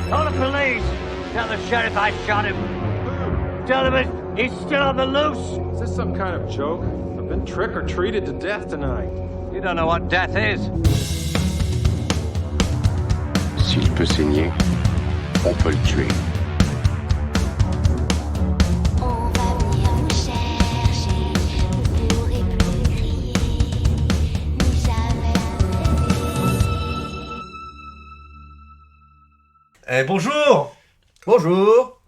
Call the police. Tell the sheriff I shot him. Tell him he's still on the loose. Is this some kind of joke? I've been trick or treated to death tonight. You don't know what death is. S'il peut saigner, on peut le tuer. On va venir nous chercher, vous pourrez plus crier, ni jamais rêver. Bonjour. Bonjour.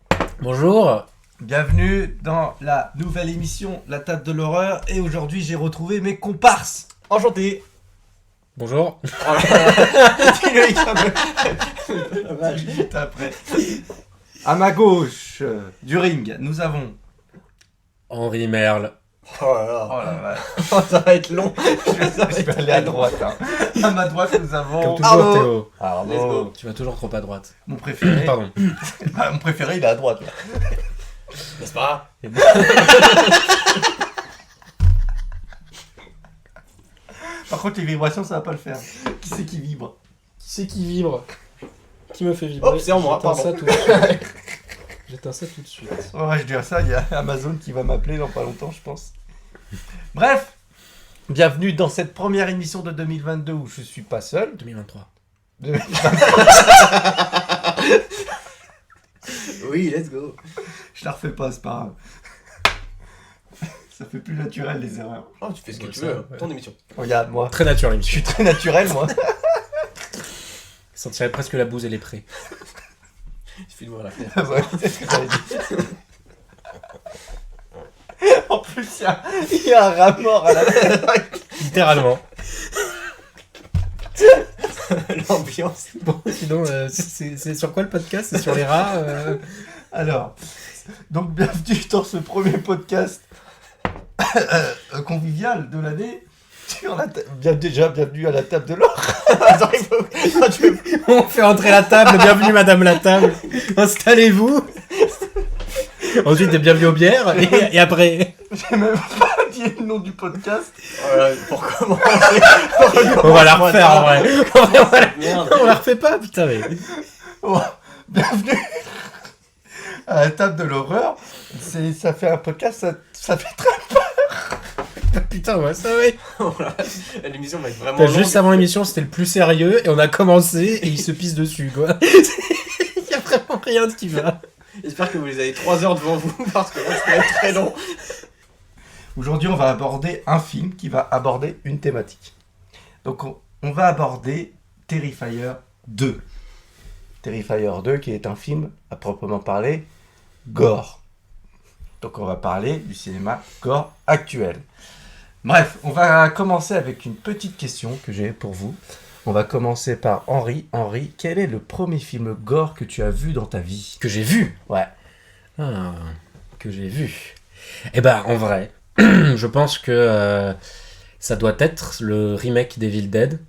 Bonjour. Bienvenue dans la nouvelle émission La Table de l'Horreur. Et aujourd'hui, j'ai retrouvé mes comparses. Enchanté. Bonjour. Dis-le, vite après. À ma gauche du ring, nous avons... Henri Merle. Oh là là. Oh la vache. Ça va être long. Je vais aller à droite. À ma droite, nous avons... Comme toujours, Théo. Arnaud. Let's go. Tu vas toujours trop à droite. Mon préféré. Pardon. Mon préféré, il est à droite. Là. N'est-ce pas? Par contre, les vibrations, ça va pas le faire. Qui c'est qui vibre? Qui c'est qui vibre? Qui me fait vibrer? Oh, c'est en moi, J'éteins pardon. ça tout de suite. J'éteins ça tout de suite. Ouais, je dirais ça, il y a Amazon qui va m'appeler dans pas longtemps, je pense. Bref, bienvenue dans cette première émission de 2022 où je suis pas seul. 2023. Oui, let's go. Je la refais pas, c'est pas grave. Ça fait plus naturel les erreurs. Oh, tu fais ce que Ouais, tu ça, veux. ouais. Ton émission. Regarde, moi, Très naturel, je suis très naturel, moi. Il sentirait presque la bouse et les prés. Il suffit de voir la fenêtre. Ouais, c'est ce que j'avais dit. En plus, il y a un rat mort à la Littéralement. L'ambiance. Bon, sinon, c'est sur quoi le podcast? C'est sur les rats Alors, donc bienvenue dans ce premier podcast convivial de l'année. Bienvenue à la table de l'or. Attends, il faut... On fait entrer la table. Bienvenue, madame la table. Installez-vous. Ensuite, bienvenue aux bières. Et après... J'ai même pas dit le nom du podcast. Pour commencer... On va la refaire, en vrai. Merde. On la refait pas, putain, mais... Oh, bienvenue à la table de l'horreur. Ça fait un podcast, ça fait très... Putain, ouais, ça, ouais. L'émission va être vraiment longue. Juste avant l'émission, c'était le plus sérieux, et on a commencé, et il se pisse dessus, quoi. Il y a vraiment rien de qui va. J'espère que vous les avez 3 heures devant vous, parce que là, ça va être très long. Aujourd'hui, on va aborder un film qui va aborder une thématique. Donc, on va aborder Terrifier 2. Terrifier 2, qui est un film, à proprement parler, gore. Donc, on va parler du cinéma gore actuel. Bref, on va commencer avec une petite question que j'ai pour vous. On va commencer par Henri. Henri, quel est le premier film gore que tu as vu dans ta vie? Que j'ai vu. Ouais. Ah, que j'ai vu. Eh ben, en vrai, je pense que ça doit être le remake d'Evil Dead,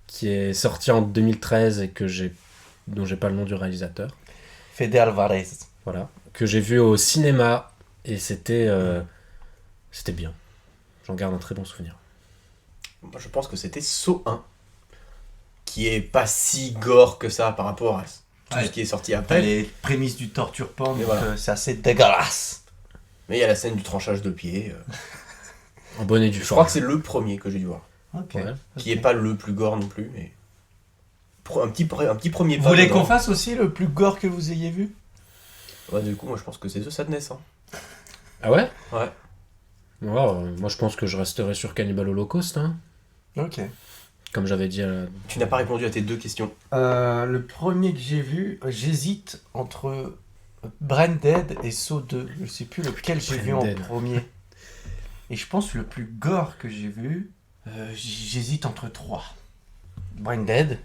qui est sorti en 2013 et dont j'ai pas le nom du réalisateur. Fede Alvarez. Voilà. Que j'ai vu au cinéma, et c'était bien. J'en garde un très bon souvenir. Moi, je pense que c'était Saw 1, qui est pas si gore que ça par rapport à tout Ouais. ce qui est sorti T'as après. les prémices du torture porn, Et donc voilà. c'est assez dégueulasse. Mais il y a la scène du tranchage de pied. En bonne et due Je forme. crois que c'est le premier que j'ai dû voir. Ok. Ouais. Qui est pas le plus gore non plus, mais... Un petit premier Vous pas. voulez de qu'on gore. fasse aussi le plus gore que vous ayez vu? Ouais, du coup, moi je pense que c'est The Sadness. Hein. Ah ouais? Ouais. Moi, je pense que je resterai sur Cannibal Holocaust, hein. Ok. Comme j'avais dit à la... Tu n'as pas répondu à tes 2 questions. Le premier que j'ai vu, j'hésite entre Brain Dead et Saw 2. Je sais plus lequel j'ai vu en Brain Dead. premier. Et je pense que le plus gore que j'ai vu, j'hésite entre 3. Brain Dead,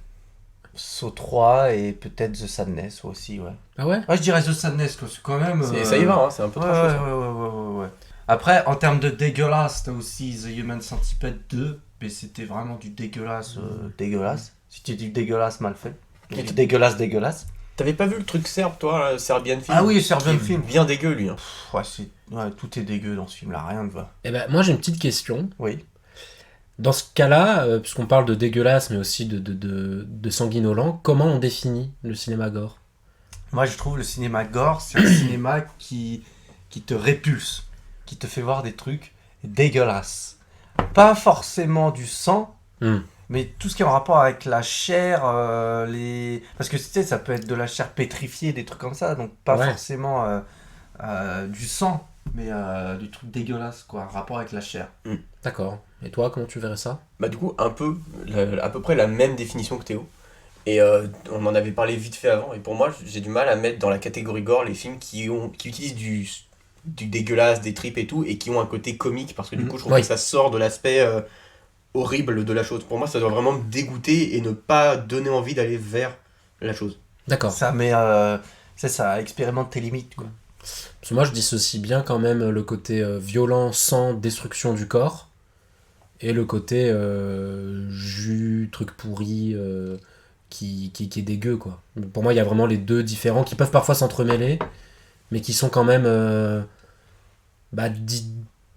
Saw 3 et peut-être The Sadness aussi, ouais. Ah ouais? Ouais, je dirais The Sadness, parce que quand même... Ça y va, hein, c'est un peu Ouais, trop chaud. ouais, ça. ouais. Après, en termes de dégueulasse, t'as aussi The Human Centipede 2, mais c'était vraiment du dégueulasse, dégueulasse. C'était du dégueulasse mal fait. Et Du dégueulasse. T'avais pas vu le truc serbe, toi, Serbian Film? Ah oui, Serbian Qui est Film. bien dégueu, lui. Hein. Ouais, tout est dégueu dans ce film-là, rien ne va. Eh ben, moi, j'ai une petite question. Oui. Dans ce cas-là, puisqu'on parle de dégueulasse, mais aussi de sanguinolent, comment on définit le cinéma gore? Moi, je trouve le cinéma gore, c'est un cinéma qui te répulse, qui te fait voir des trucs dégueulasses. Pas forcément du sang, mais tout ce qui est en rapport avec la chair, parce que tu sais, ça peut être de la chair pétrifiée, des trucs comme ça, donc pas forcément du sang, mais du truc dégueulasse, quoi, en rapport avec la chair. D'accord. Et toi, comment tu verrais ça? Bah du coup, à peu près la même définition que Théo. Et on en avait parlé vite fait avant, et pour moi, j'ai du mal à mettre dans la catégorie gore les films qui utilisent du dégueulasse, des tripes et tout, et qui ont un côté comique, parce que du coup, je trouve que ça sort de l'aspect horrible de la chose. Pour moi, ça doit vraiment me dégoûter et ne pas donner envie d'aller vers la chose. D'accord. Ça met... ça expérimente tes limites, quoi. Parce que moi, je dissocie bien quand même le côté violent, sang, destruction du corps, et le côté jus, truc pourri, qui est dégueu, quoi. Pour moi, il y a vraiment les deux différents qui peuvent parfois s'entremêler, mais qui sont quand même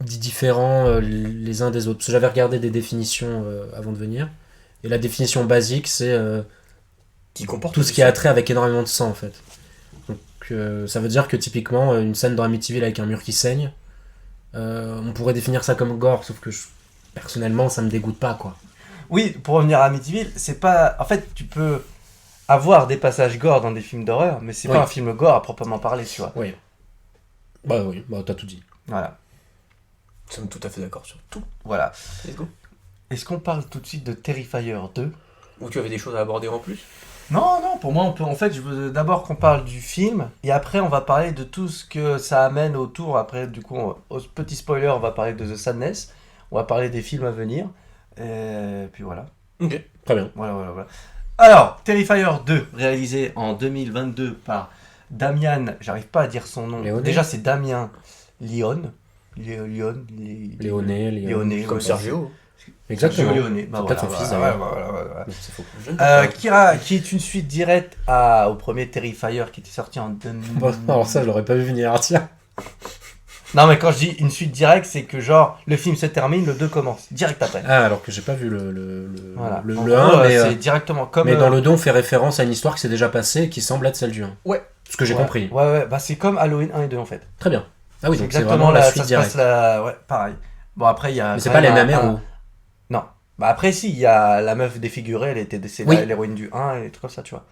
différents les uns des autres. Parce que j'avais regardé des définitions avant de venir, et la définition basique, c'est Qui comporte tout ce qui a trait avec énormément de sang, en fait. Donc ça veut dire que typiquement, une scène dans Amityville avec un mur qui saigne, on pourrait définir ça comme gore, sauf que personnellement, ça me dégoûte pas, quoi. Oui, pour revenir à Amityville, c'est pas... En fait, tu peux avoir des passages gore dans des films d'horreur, mais c'est pas un film gore à proprement parler, tu vois. Oui, t'as tout dit. Voilà. Nous sommes tout à fait d'accord sur tout. Voilà. Let's go. Est-ce qu'on parle tout de suite de Terrifier 2 ? Ou tu avais des choses à aborder en plus ? Non, pour moi, on peut... En fait, je veux d'abord qu'on parle du film, et après, on va parler de tout ce que ça amène autour. Après, du coup, au petit spoiler, on va parler de The Sadness, on va parler des films à venir, et puis voilà. Ok. Très bien. Voilà. Alors, Terrifier 2, réalisé en 2022 par Damian, j'arrive pas à dire son nom. Léoné. Déjà, c'est Damien Léoné, Comme Sergio. Exactement. Sergio Léoné. C'est peut-être son fils, voilà. d'ailleurs. Non, c'est faux. Qui est une suite directe au premier Terrifier qui était sorti en 2000. Bon, alors ça, je l'aurais pas vu venir, tiens. Non, mais quand je dis une suite directe, c'est que genre, le film se termine, le 2 commence, direct après. Ah, alors que j'ai pas vu le Voilà. En 1, gros, mais, c'est directement comme... mais dans le 2, on fait référence à une histoire qui s'est déjà passée et qui semble être celle du 1. Ouais. Ce que j'ai compris. Ouais, bah c'est comme Halloween 1 et 2 en fait. Très bien. Ah oui, C'est donc c'est exactement vraiment la ça suite se passe directe. ouais, pareil. Bon, après, il y a... Mais c'est pas les mêmes héros. Non. Bah après, si, il y a la meuf défigurée, elle était décédée, l'héroïne du 1 et des trucs comme ça, tu vois.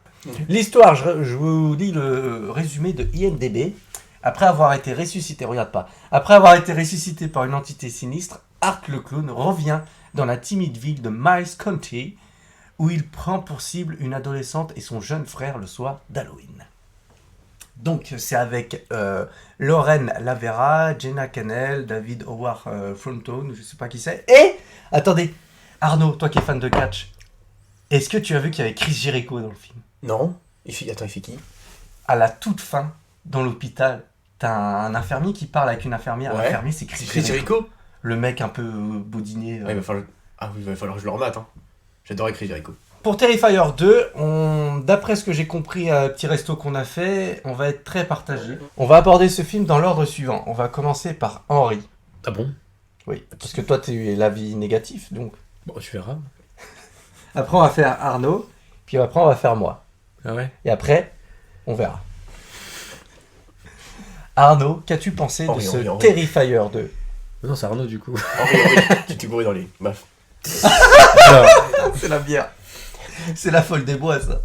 L'histoire, je vous lis le résumé de IMDb. Après avoir été ressuscité, regarde pas, après avoir été ressuscité par une entité sinistre, Art le clown revient dans la timide ville de Miles County, où il prend pour cible une adolescente et son jeune frère le soir d'Halloween. Donc c'est avec Lauren Lavera, Jenna Cannell, David Howard Frontone, je sais pas qui c'est. Et, attendez, Arnaud, toi qui es fan de catch, est-ce que tu as vu qu'il y avait Chris Jericho dans le film ? Non. Attends, il fait qui ? À la toute fin, dans l'hôpital, t'as un infirmier qui parle avec une infirmière. Ouais. L'infirmier, c'est Chris Jericho. Le mec un peu boudiné. Ouais, il va falloir que je le remate. Hein. J'adorais Chris Jericho. Pour Terrifier 2, d'après ce que j'ai compris à petit resto qu'on a fait, on va être très partagé. On va aborder ce film dans l'ordre suivant. On va commencer par Henri. Ah bon ? Oui, parce que toi, tu es l'avis négatif, donc. Bon, tu verras. Après, on va faire Arnaud, puis après, on va faire moi. Ah ouais ? Et après, on verra. Arnaud, qu'as-tu pensé de ce Henri. Terrifier 2 ? Non, c'est Arnaud du coup. Tu t'es gouré dans les... Bref. Alors, C'est la bière. C'est la folle des bois, ça.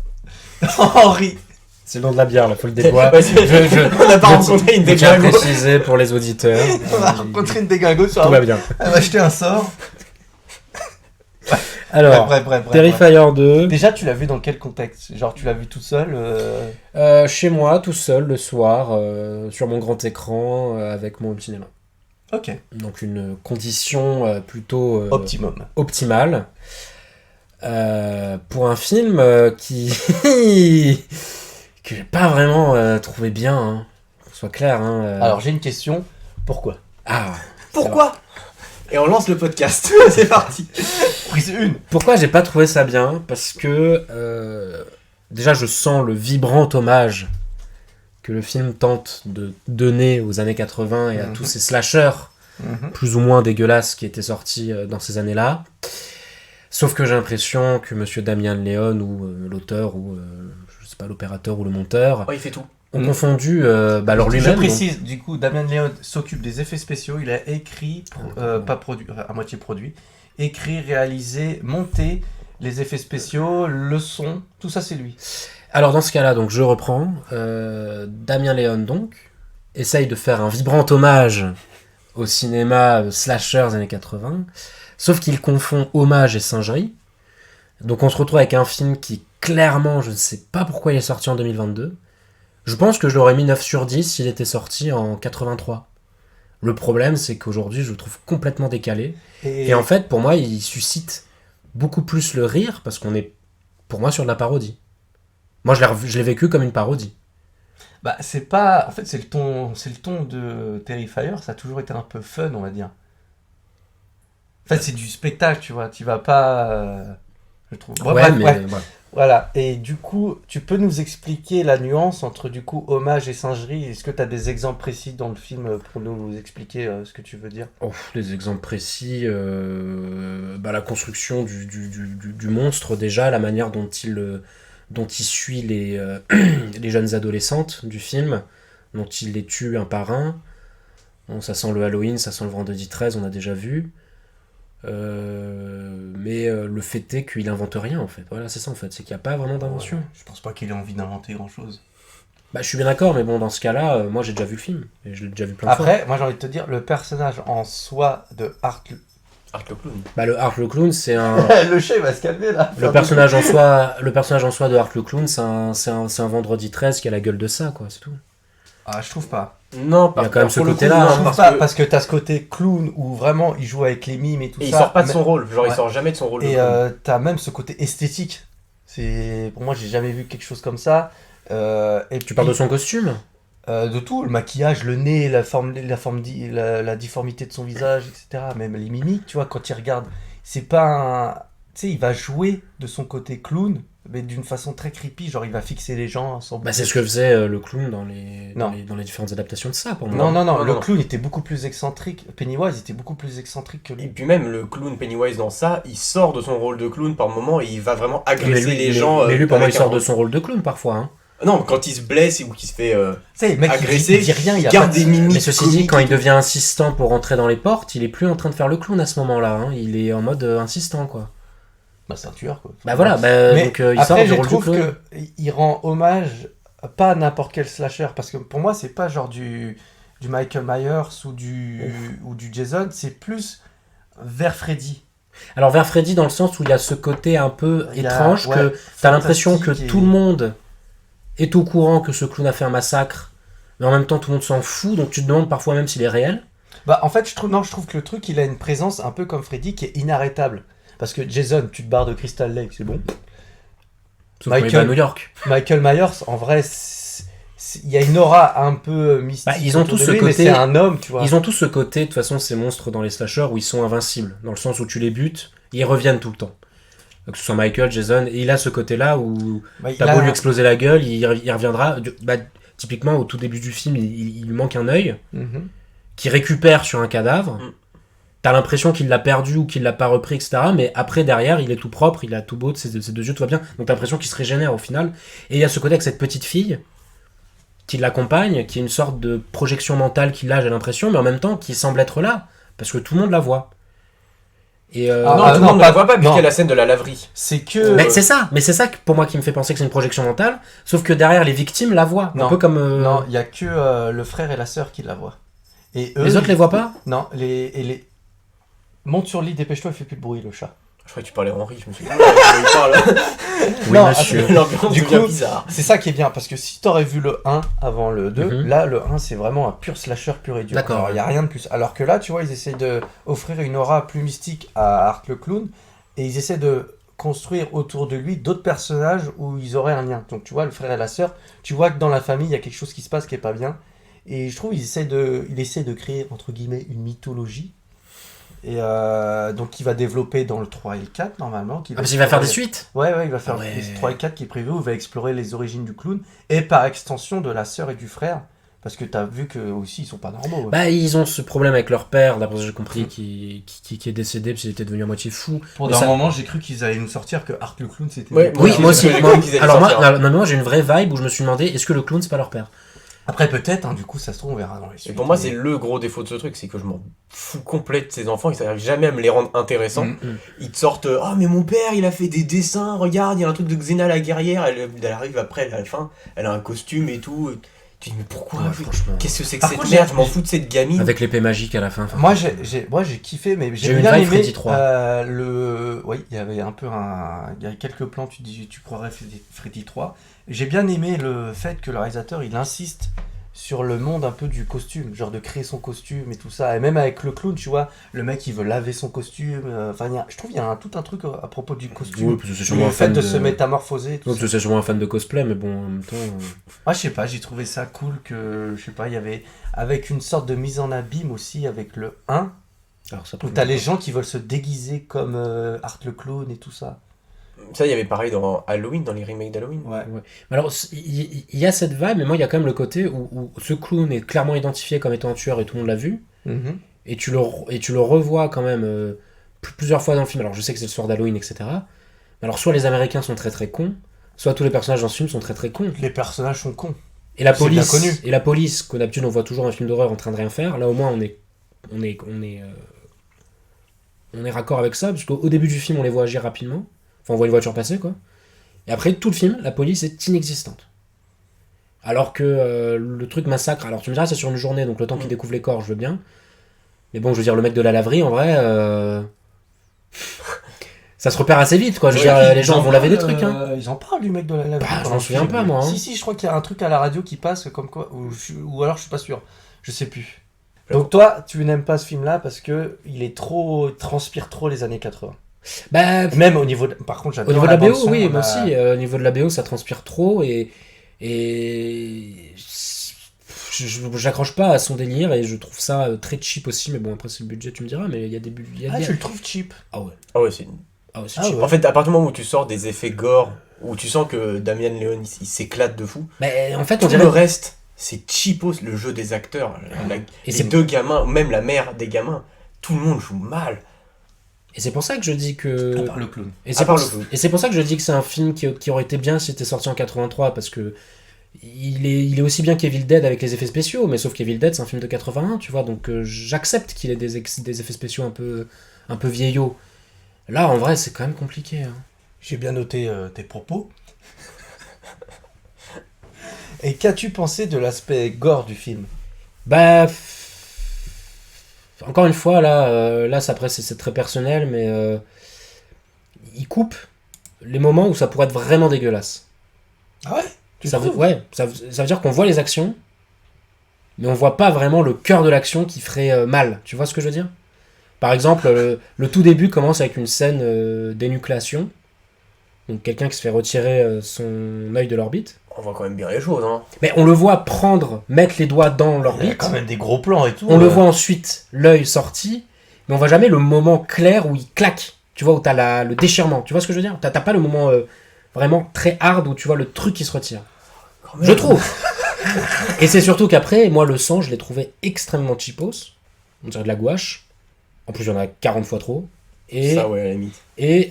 Henri. c'est le nom de la bière, la folle des bois. Ouais, on n'a pas rencontré une Je tiens à déglingo. préciser pour les auditeurs. On a rencontré une déglingo sur Tout la va bien. Elle m'a acheté un sort. Alors, Bref. Terrifier 2. Déjà, tu l'as vu dans quel contexte ? Genre, tu l'as vu tout seul Chez moi, tout seul, le soir, sur mon grand écran, avec mon home cinéma. Ok. Donc une condition plutôt Optimum. optimale. Pour un film qui... que j'ai pas vraiment trouvé bien, hein. Qu'on soit clair. Hein, Alors, j'ai une question. Pourquoi ? Ah, Pourquoi ? Et on lance le podcast. C'est parti. Prise 1. pourquoi j'ai pas trouvé ça bien ? Parce que déjà je sens le vibrant hommage que le film tente de donner aux années 80 et à tous ces slashers plus ou moins dégueulasses qui étaient sortis dans ces années-là. Sauf que j'ai l'impression que monsieur Damian Leone, ou l'auteur, ou je sais pas, l'opérateur ou le monteur, Ouais, il fait tout. ont confondu alors Je lui-même. précise, du coup, Damien Leone s'occupe des effets spéciaux. Il a écrit, pas produit, à moitié produit, écrit, réalisé, monté les effets spéciaux, le son, tout ça c'est lui. Alors dans ce cas-là, donc je reprends. Damien Leone donc essaye de faire un vibrant hommage au cinéma slasher des années 80, sauf qu'il confond hommage et singerie. Donc on se retrouve avec un film qui clairement, je ne sais pas pourquoi il est sorti en 2022. Je pense que je l'aurais mis 9 sur 10 s'il était sorti en 83. Le problème, c'est qu'aujourd'hui, je le trouve complètement décalé. Et en fait, pour moi, il suscite beaucoup plus le rire, parce qu'on est, pour moi, sur de la parodie. Moi, je l'ai vécu comme une parodie. Bah, c'est pas. En fait, c'est le ton de Terrifier, ça a toujours été un peu fun, on va dire. En fait, c'est du spectacle, tu vois. Tu vas pas. Je trouve. Ouais, mais bref. voilà. Voilà. Et du coup, tu peux nous expliquer la nuance entre du coup hommage et singerie. Est-ce que tu as des exemples précis dans le film pour nous expliquer ce que tu veux dire? Oh, les exemples précis, la construction du monstre déjà, la manière dont il suit les jeunes adolescentes du film, dont il les tue un par un. Bon, ça sent le Halloween, ça sent le vendredi 13, on a déjà vu. Mais le fait est qu'il invente rien en fait. Voilà, c'est ça en fait, c'est qu'il n'y a pas vraiment d'invention. Ouais, je pense pas qu'il ait envie d'inventer grand chose. Bah, je suis bien d'accord, mais bon, dans ce cas-là, moi j'ai déjà vu le film, et je l'ai déjà vu plein de fois. Après, moi j'ai envie de te dire, le personnage en soi de Art Art le clown. Bah, le Art le Clown, c'est un. le chat il va se calmer là. Le personnage en soi de Art le Clown, c'est un vendredi 13 qui a la gueule de ça, quoi, c'est tout. Ah, je trouve pas. Non, Il y a quand même ce pour le côté-là, coup, hein, non, Je trouve parce pas, que- parce que t'as ce côté clown où vraiment il joue avec les mimes et tout Et ça. il sort pas de son mais- rôle, genre il Ouais. sort jamais de son rôle. de Et clown. t'as même ce côté esthétique. Pour moi, j'ai jamais vu quelque chose comme ça. Et Tu parles de son costume? de tout, le maquillage, le nez, la difformité de son visage, etc. Même les mimiques, tu vois, quand il regarde, c'est pas un... Tu sais, il va jouer de son côté clown, mais d'une façon très creepy, genre il va fixer les gens sans... Bah, c'est ce que faisait le clown dans Non. les différentes adaptations de ça, pour moi. Non, Non, le non. clown était beaucoup plus excentrique. Pennywise était beaucoup plus excentrique que Et lui. puis même le clown Pennywise dans ça, il sort de son rôle de clown par moment et il va vraiment Mais agresser lui, les gens. mais lui, pour moi, il avec sort un de rôle. son rôle de clown parfois. Hein. Non, quand il se blesse ou qu'il se fait Tu sais, le mec, agresser, il dit rien, il a garde pas de- des mimiques. Mais ceci dit, comiques quand et il tout. devient insistant pour rentrer dans les portes, il est plus en train de faire le clown à ce moment-là. Hein. Il est en mode insistant, quoi. Bah, c'est un tueur, quoi. Bah voilà, Mais donc il sort après, du je rôle du trouve clown. qu'il rend hommage pas à n'importe quel slasher, parce que pour moi, c'est pas genre du Michael Myers ou du Jason, c'est plus vers Freddy. Alors vers Freddy, dans le sens où il y a ce côté un peu Il y a- étrange, ouais, que t'as l'impression que fantastique et- tout le monde est au courant que ce clown a fait un massacre, mais en même temps tout le monde s'en fout, donc tu te demandes parfois même s'il est réel. Bah, en fait, je trouve que le truc, il a une présence un peu comme Freddy qui est inarrêtable. Parce que Jason, tu te barres de Crystal Lake, c'est bon. Sauf quand il va à New York. Michael Myers, en vrai, il y a une aura un peu mystique. Bah, ils ont autour tous de ce lui, mais côté- c'est un homme, tu vois. Ils ont tous ce côté, de toute façon, ces monstres dans les slashers où ils sont invincibles, dans le sens où tu les butes, ils reviennent tout le temps. Que ce soit Michael, Jason, et il a ce côté-là où Bah, il t'as a- beau lui exploser la gueule, il reviendra. Bah, typiquement, au tout début du film, il lui manque un œil, Mhm. qu'il récupère sur un cadavre. Mm. T'as l'impression qu'il l'a perdu ou qu'il l'a pas repris, etc. Mais après, derrière, il est tout propre, il a tout beau, ses deux yeux, tout va bien. Donc t'as l'impression qu'il se régénère au final. Et il y a ce côté avec cette petite fille qui l'accompagne, qui est une sorte de projection mentale qu'il a, j'ai l'impression, mais en même temps qui semble être là, parce que tout le monde la voit. Et Ah, Non, tout le non, monde ne pas- la voit pas, non. puisqu'il y a la scène de la laverie. C'est que. mais c'est ça pour moi qui me fait penser que c'est une projection mentale, sauf que derrière les victimes la voient, un Non. peu comme Non, il y a que le frère et la sœur qui la voient. Et eux, les autres les voient pas. Non, les. Monte sur le lit, dépêche-toi, il fait plus de bruit, le chat. Je croyais que tu parlais Henri, je me suis dit, il parle. Oui, Non, monsieur. L'ambiance Du devient coup, bizarre. C'est ça qui est bien, parce que si t'aurais vu le 1 avant le 2, Mhm. là, le 1, c'est vraiment un pur slasher pur et dur. D'accord. Il n'y a rien de plus. Alors que là, tu vois, ils essaient d'offrir une aura plus mystique à Art le Clown, et ils essaient de construire autour de lui d'autres personnages où ils auraient un lien. Donc, tu vois, le frère et la sœur, tu vois que dans la famille, il y a quelque chose qui se passe qui est pas bien. Et je trouve qu'il essaie de créer, entre guillemets, une mythologie. Et donc, qui va développer dans le 3 et le 4, normalement. Ah, parce qu'il va faire des suites. Ouais, il va faire Ouais. les 3 et 4 qui est prévu, où il va explorer les origines du clown, et par extension de la sœur et du frère, Parce que t'as vu que aussi ils sont pas normaux. Bah, ils ont ce problème avec leur père, d'après ce que j'ai compris, qui est décédé parce qu'il était devenu à moitié fou. Pour Mais un ça- moment, j'ai cru qu'ils allaient nous sortir que Art le clown c'était. Ouais, Oui, moi aussi. j'ai Moi- cru qu'ils allaient alors moi, sortir. non, mais moi j'ai une vraie vibe où je me suis demandé, est-ce que le clown c'est pas leur père? Après peut-être, hein, du coup ça se trouve on verra dans les Et suites. pour moi, mais- c'est le gros défaut de ce truc, c'est que je m'en fous complet de ces enfants, ils n'arrivent jamais à me les rendre intéressants. Ils te sortent « Ah, mais mon père, il a fait des dessins, regarde, il y a un truc de Xena la guerrière, elle arrive après, à la fin, elle a un costume et tout. » Tu dis « Mais pourquoi Ouais, franchement. Qu'est-ce que c'est que Par cette contre, merde? j'ai- Je m'en fous de cette gamine. » Avec l'épée magique à la fin. enfin, Moi j'ai kiffé, mais J'ai j'ai eu une bien vibe aimé Freddy 3. Oui, il y avait un peu il y a quelques plans, tu croirais Freddy 3. J'ai bien aimé le fait que le réalisateur il insiste sur le monde un peu du costume, genre de créer son costume et tout ça. Et même avec le clown, tu vois, le mec il veut laver son costume. Enfin, je trouve qu'il y a tout un truc à propos du costume. Oui, parce que c'est sûrement le un fait fan de se métamorphoser. Tout Oui, ça. parce que c'est sûrement un fan de cosplay, mais bon, en même temps. Moi, je sais pas, j'ai trouvé ça cool que, je sais pas, il y avait, avec une sorte de mise en abîme aussi avec le 1, Alors ça où t'as les gens qui veulent se déguiser comme Art le clown et tout ça. Ça, il y avait pareil dans Halloween, dans les remakes d'Halloween. Ouais. Mais alors, il y a cette vibe, mais moi, il y a quand même le côté où ce clown est clairement identifié comme étant un tueur et tout le monde l'a vu. Mhm. Et tu le revois quand même plusieurs fois dans le film. Alors, je sais que c'est le soir d'Halloween, etc. Mais alors, soit les Américains sont très très cons, soit tous les personnages dans ce film sont très très cons. Les personnages sont cons. Et la C'est bien police, connu. et la police, qu'au d'habitude on voit toujours un film d'horreur en train de rien faire. Là, au moins, on est raccord avec ça, parce qu'au début du film, on les voit agir rapidement. Enfin, on voit une voiture passer, quoi. Et après, tout le film, la police est inexistante. Alors que le truc massacre... Alors, tu me diras, c'est sur une journée, donc le temps qu'ils découvrent les corps, je veux bien. Mais bon, je veux dire, le mec de la laverie, en vrai... ça se repère assez vite, quoi. Je veux dire, les gens vont laver des trucs, hein. Ils en parlent du mec de la laverie. Bah, je dans m'en le souviens film. pas, moi, hein. Si, je crois qu'il y a un truc à la radio qui passe comme quoi, ou alors je suis pas sûr. Je sais plus. Donc toi, tu n'aimes pas ce film-là parce que il transpire trop les années 80. Bah, Même au niveau par contre, j'adore au niveau de la BO, bande-son, oui, on moi a- aussi. Au niveau de la BO, ça transpire trop et j'accroche pas à son délire et je trouve ça très cheap aussi. Mais bon, après, c'est le budget, tu me diras, mais il y a des budgets. Ah, tu le trouves cheap. Ah ouais, Ah ouais, c'est... c'est Ah cheap. ouais. En fait, à partir du moment où tu sors des effets gore, où tu sens que Damian Leone, il s'éclate de fou, Mais en fait, tout on dirait. le reste, c'est cheapos, le jeu des acteurs. Et Les c'est- deux gamins, même la mère des gamins, tout le monde joue mal. Et c'est pour ça que je dis que. À part le clown. Et À c'est part pour... le clown. et c'est pour ça que je dis que c'est un film qui aurait été bien s'il était sorti en 83, parce que il est aussi bien qu'Evil Dead avec les effets spéciaux, mais sauf qu'Evil Dead c'est un film de 81, tu vois, donc j'accepte qu'il ait des effets spéciaux un peu vieillots. Là, en vrai, c'est quand même compliqué. Hein. J'ai bien noté tes propos. Et qu'as-tu pensé de l'aspect gore du film? Bah. Encore une fois, là après, c'est très personnel, mais il coupe les moments où ça pourrait être vraiment dégueulasse. Ah ouais? Tu Ça veut, trouves ouais, ça veut dire qu'on voit les actions, mais on voit pas vraiment le cœur de l'action qui ferait mal. Tu vois ce que je veux dire? Par exemple, le tout début commence avec une scène d'énucléation. Donc quelqu'un qui se fait retirer son œil de l'orbite. On voit quand même bien les choses, hein. Mais on le voit mettre les doigts dans Il y a l'orbite. quand même des gros plans et tout. On le voit ensuite, l'œil sorti, mais on voit jamais le moment clair où il claque. Tu vois, où t'as le déchirement. Tu vois ce que je veux dire? T'as pas le moment vraiment très hard où tu vois le truc qui se retire. Quand même. Je trouve. Et c'est surtout qu'après, moi, le sang, je l'ai trouvé extrêmement cheapos. On dirait de la gouache. En plus, il y en a 40 fois trop. Et Ça, ouais, à la limite. il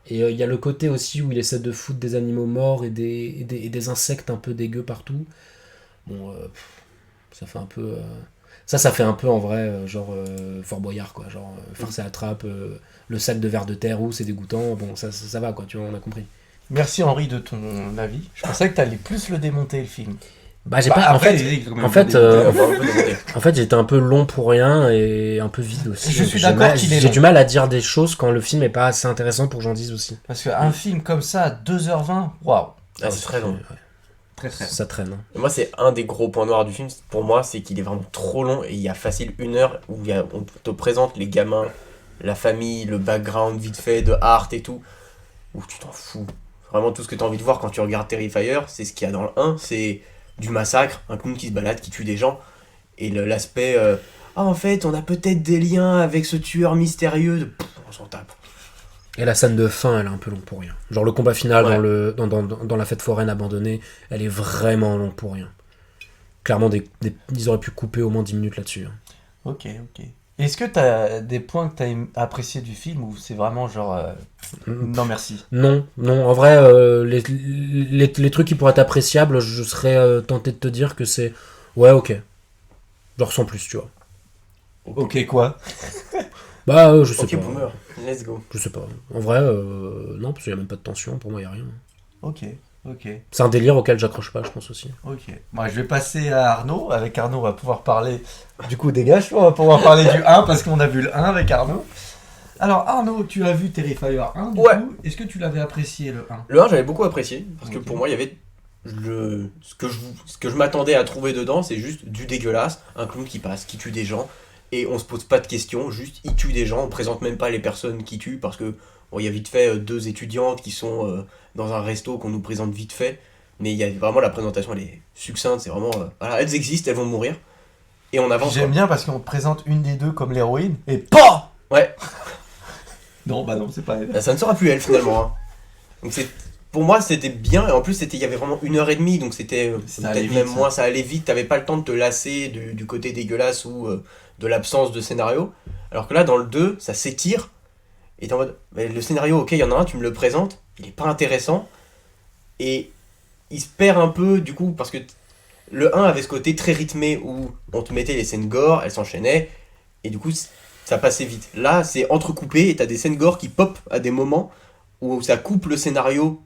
y a le côté aussi où il essaie de foutre des animaux morts et des insectes un peu dégueux partout. Bon, ça fait un peu... Ça fait un peu en vrai, Fort Boyard, quoi. Genre, farce à la trappe, le sac de verre de terre où c'est dégoûtant. Bon, ça va, quoi, tu vois, on a compris. Merci Henri de ton avis. Je pensais que t'allais plus le démonter le film. Bah, j'ai pas... En fait, j'étais un peu long pour rien et un peu vide aussi. Je suis J'ai d'accord mal- qu'il est J'ai long. du mal à dire des choses quand le film est pas assez intéressant pour que j'en dise aussi. Parce qu'un film comme ça à 2h20, waouh. Ah, c'est très long. Très très. Ça traîne. Hein. Et moi, c'est un des gros points noirs du film. Pour moi, c'est qu'il est vraiment trop long et il y a facile 1 heure où on te présente les gamins, la famille, le background vite fait de Art et tout, où tu t'en fous. Vraiment, tout ce que tu as envie de voir quand tu regardes Terrifier, c'est ce qu'il y a dans le 1, c'est du massacre, un clown qui se balade, qui tue des gens, et l'aspect ah, en fait, on a peut-être des liens avec ce tueur mystérieux, on s'en tape. Et la scène de fin, elle est un peu longue pour rien. Genre le combat final Ouais. dans la fête foraine abandonnée, elle est vraiment longue pour rien. clairement, ils auraient pu couper au moins 10 minutes là-dessus. Hein. Ok. Est-ce que t'as des points que t'as appréciés du film ou c'est vraiment genre non merci? Non, en vrai, les trucs qui pourraient être appréciables, je serais tenté de te dire que c'est... Ouais, ok. Genre sans plus, tu vois. Ok quoi? Bah, je sais Ok, pas. boomer, let's go. Je sais pas. En vrai, non, parce qu'il n'y a même pas de tension, pour moi, il n'y a rien. Ok. C'est un délire auquel j'accroche pas, je pense aussi. Moi, je vais passer à Arnaud. Avec Arnaud, on va pouvoir parler. Du coup, dégage, on va pouvoir parler du 1 parce qu'on a vu le 1 avec Arnaud. Alors, Arnaud, tu as vu Terrifier 1 du Ouais. coup. Est-ce que tu l'avais apprécié le 1? Le 1, j'avais beaucoup apprécié, parce que Ok. pour moi, il y avait ce que je m'attendais à trouver dedans, c'est juste du dégueulasse, un clown qui passe, qui tue des gens, et on se pose pas de questions, juste il tue des gens, on présente même pas les personnes qui tuent, parce que bon, il y a vite fait 2 étudiantes qui sont dans un resto qu'on nous présente vite fait, mais il y a vraiment la présentation, elle est succincte, c'est vraiment, voilà, elles existent, elles vont mourir, et on avance. J'aime quoi. bien parce qu'on te présente une des deux comme l'héroïne et PAH Ouais, Non, bah non, c'est pas elle. bah, ça ne sera plus elle finalement. Hein. Donc pour moi c'était bien, et en plus il y avait vraiment 1h30, donc c'était Ça allait peut-être vite, même ça. moins, ça allait vite, t'avais pas le temps de te lasser du côté dégueulasse ou de l'absence de scénario. Alors que là dans le 2, ça s'étire, et t'es en mode, mais le scénario, ok, il y en a un, tu me le présentes, il est pas intéressant, et il se perd un peu du coup, parce que le 1 avait ce côté très rythmé où on te mettait les scènes gore, elles s'enchaînaient, et du coup ça passait vite. Là c'est entrecoupé, et t'as des scènes gore qui pop à des moments où ça coupe le scénario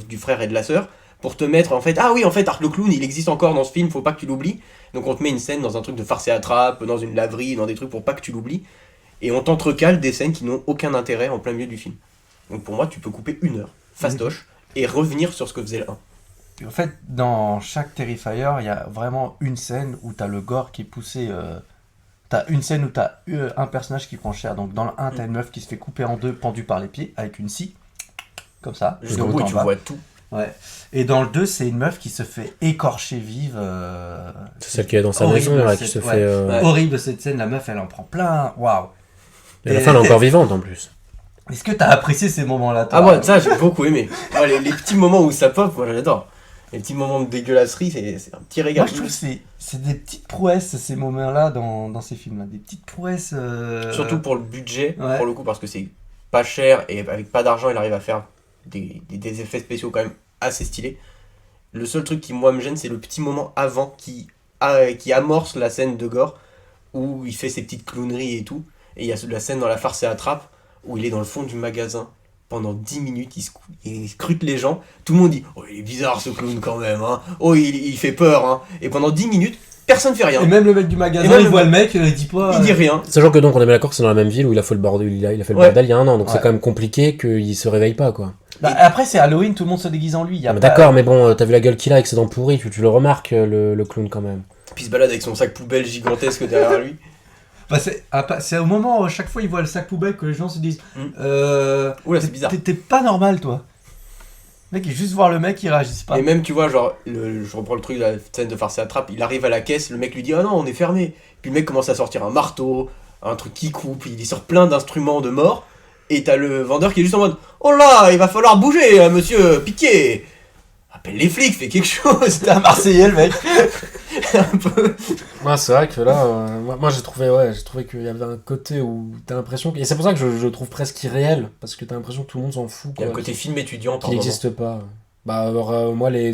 du frère et de la sœur pour te mettre en fait, ah oui, en fait Art le clown il existe encore dans ce film, faut pas que tu l'oublies. Donc on te met une scène dans un truc de farce et attrape, dans une laverie, dans des trucs pour pas que tu l'oublies, et on t'entrecale des scènes qui n'ont aucun intérêt en plein milieu du film. Donc pour moi tu peux couper 1 heure fastoche et revenir sur ce que faisait le 1. En fait, dans chaque Terrifier, il y a vraiment une scène où t'as le gore qui est poussé. T'as une scène où t'as un personnage qui prend cher. Donc dans le 1, t'as une meuf qui se fait couper en deux, pendue par les pieds, avec une scie. Comme ça. de Jusqu'au haut bout, et en tu bas. vois tout. Ouais. Et dans le 2, c'est une meuf qui se fait écorcher vive. C'est celle qui est dans sa horrible, maison, là, qui cette- se ouais. fait... Ouais. Horrible cette scène, la meuf elle en prend plein. Waouh. Et à la fin, elle est encore vivante, en plus. Est-ce que t'as apprécié ces moments-là toi Ah moi ça j'ai beaucoup aimé. Moi, les petits moments où ça pop, moi j'adore. Les petits moments de dégueulasserie, c'est un petit régal. Moi je trouve que c'est des petites prouesses ces moments-là dans ces films-là. Des petites prouesses. Surtout pour le budget, Ouais. pour le coup, parce que c'est pas cher et avec pas d'argent, il arrive à faire des effets spéciaux quand même assez stylés. Le seul truc qui moi me gêne, c'est le petit moment avant qui amorce la scène de gore où il fait ses petites clowneries et tout. Et il y a la scène dans la farce et attrape où il est dans le fond du magasin pendant 10 minutes, il scrute les gens. Tout le monde dit « Oh, il est bizarre ce clown quand même, hein. Oh, il fait peur, hein. » Et pendant 10 minutes, personne fait rien. Et même le mec du magasin, Et même il le voit le mec, il dit pas. Il dit rien. Sachant que donc on est bien d'accord que c'est dans la même ville où il a fait le bordel, il a fait le Ouais. bordel il y a un an, donc c'est Ouais. quand même compliqué qu'il se réveille pas, quoi. Bah, après, c'est Halloween, tout le monde se déguise en lui. Y a Mais pas- d'accord, mais bon, t'as vu la gueule qu'il a avec ses dents pourries, tu le remarques, le clown, quand même. Puis il se balade avec son sac poubelle gigantesque derrière lui. Bah, c'est au moment où chaque fois il voit le sac poubelle que les gens se disent Oula, c'est bizarre. T'es pas normal, toi. Le mec, il juste voir le mec, il réagit pas. Et même, tu vois, genre, je reprends le truc de la scène de farce et attrape, il arrive à la caisse, le mec lui dit « Ah non, on est fermé !» Puis le mec commence à sortir un marteau, un truc qui coupe, il sort plein d'instruments de mort, et t'as le vendeur qui est juste en mode « Oh là, il va falloir bouger, monsieur, pitié !» Appelle les flics, fais quelque chose. C'était un Marseillais, le mec. Un peu. Ouais, c'est vrai que là, moi j'ai trouvé qu'il y avait un côté où t'as l'impression et c'est pour ça que je trouve presque irréel, parce que t'as l'impression que tout le monde s'en fout, Il y a quoi, un côté film étudiant par qu'il moment. n'existe pas. Bah alors, moi les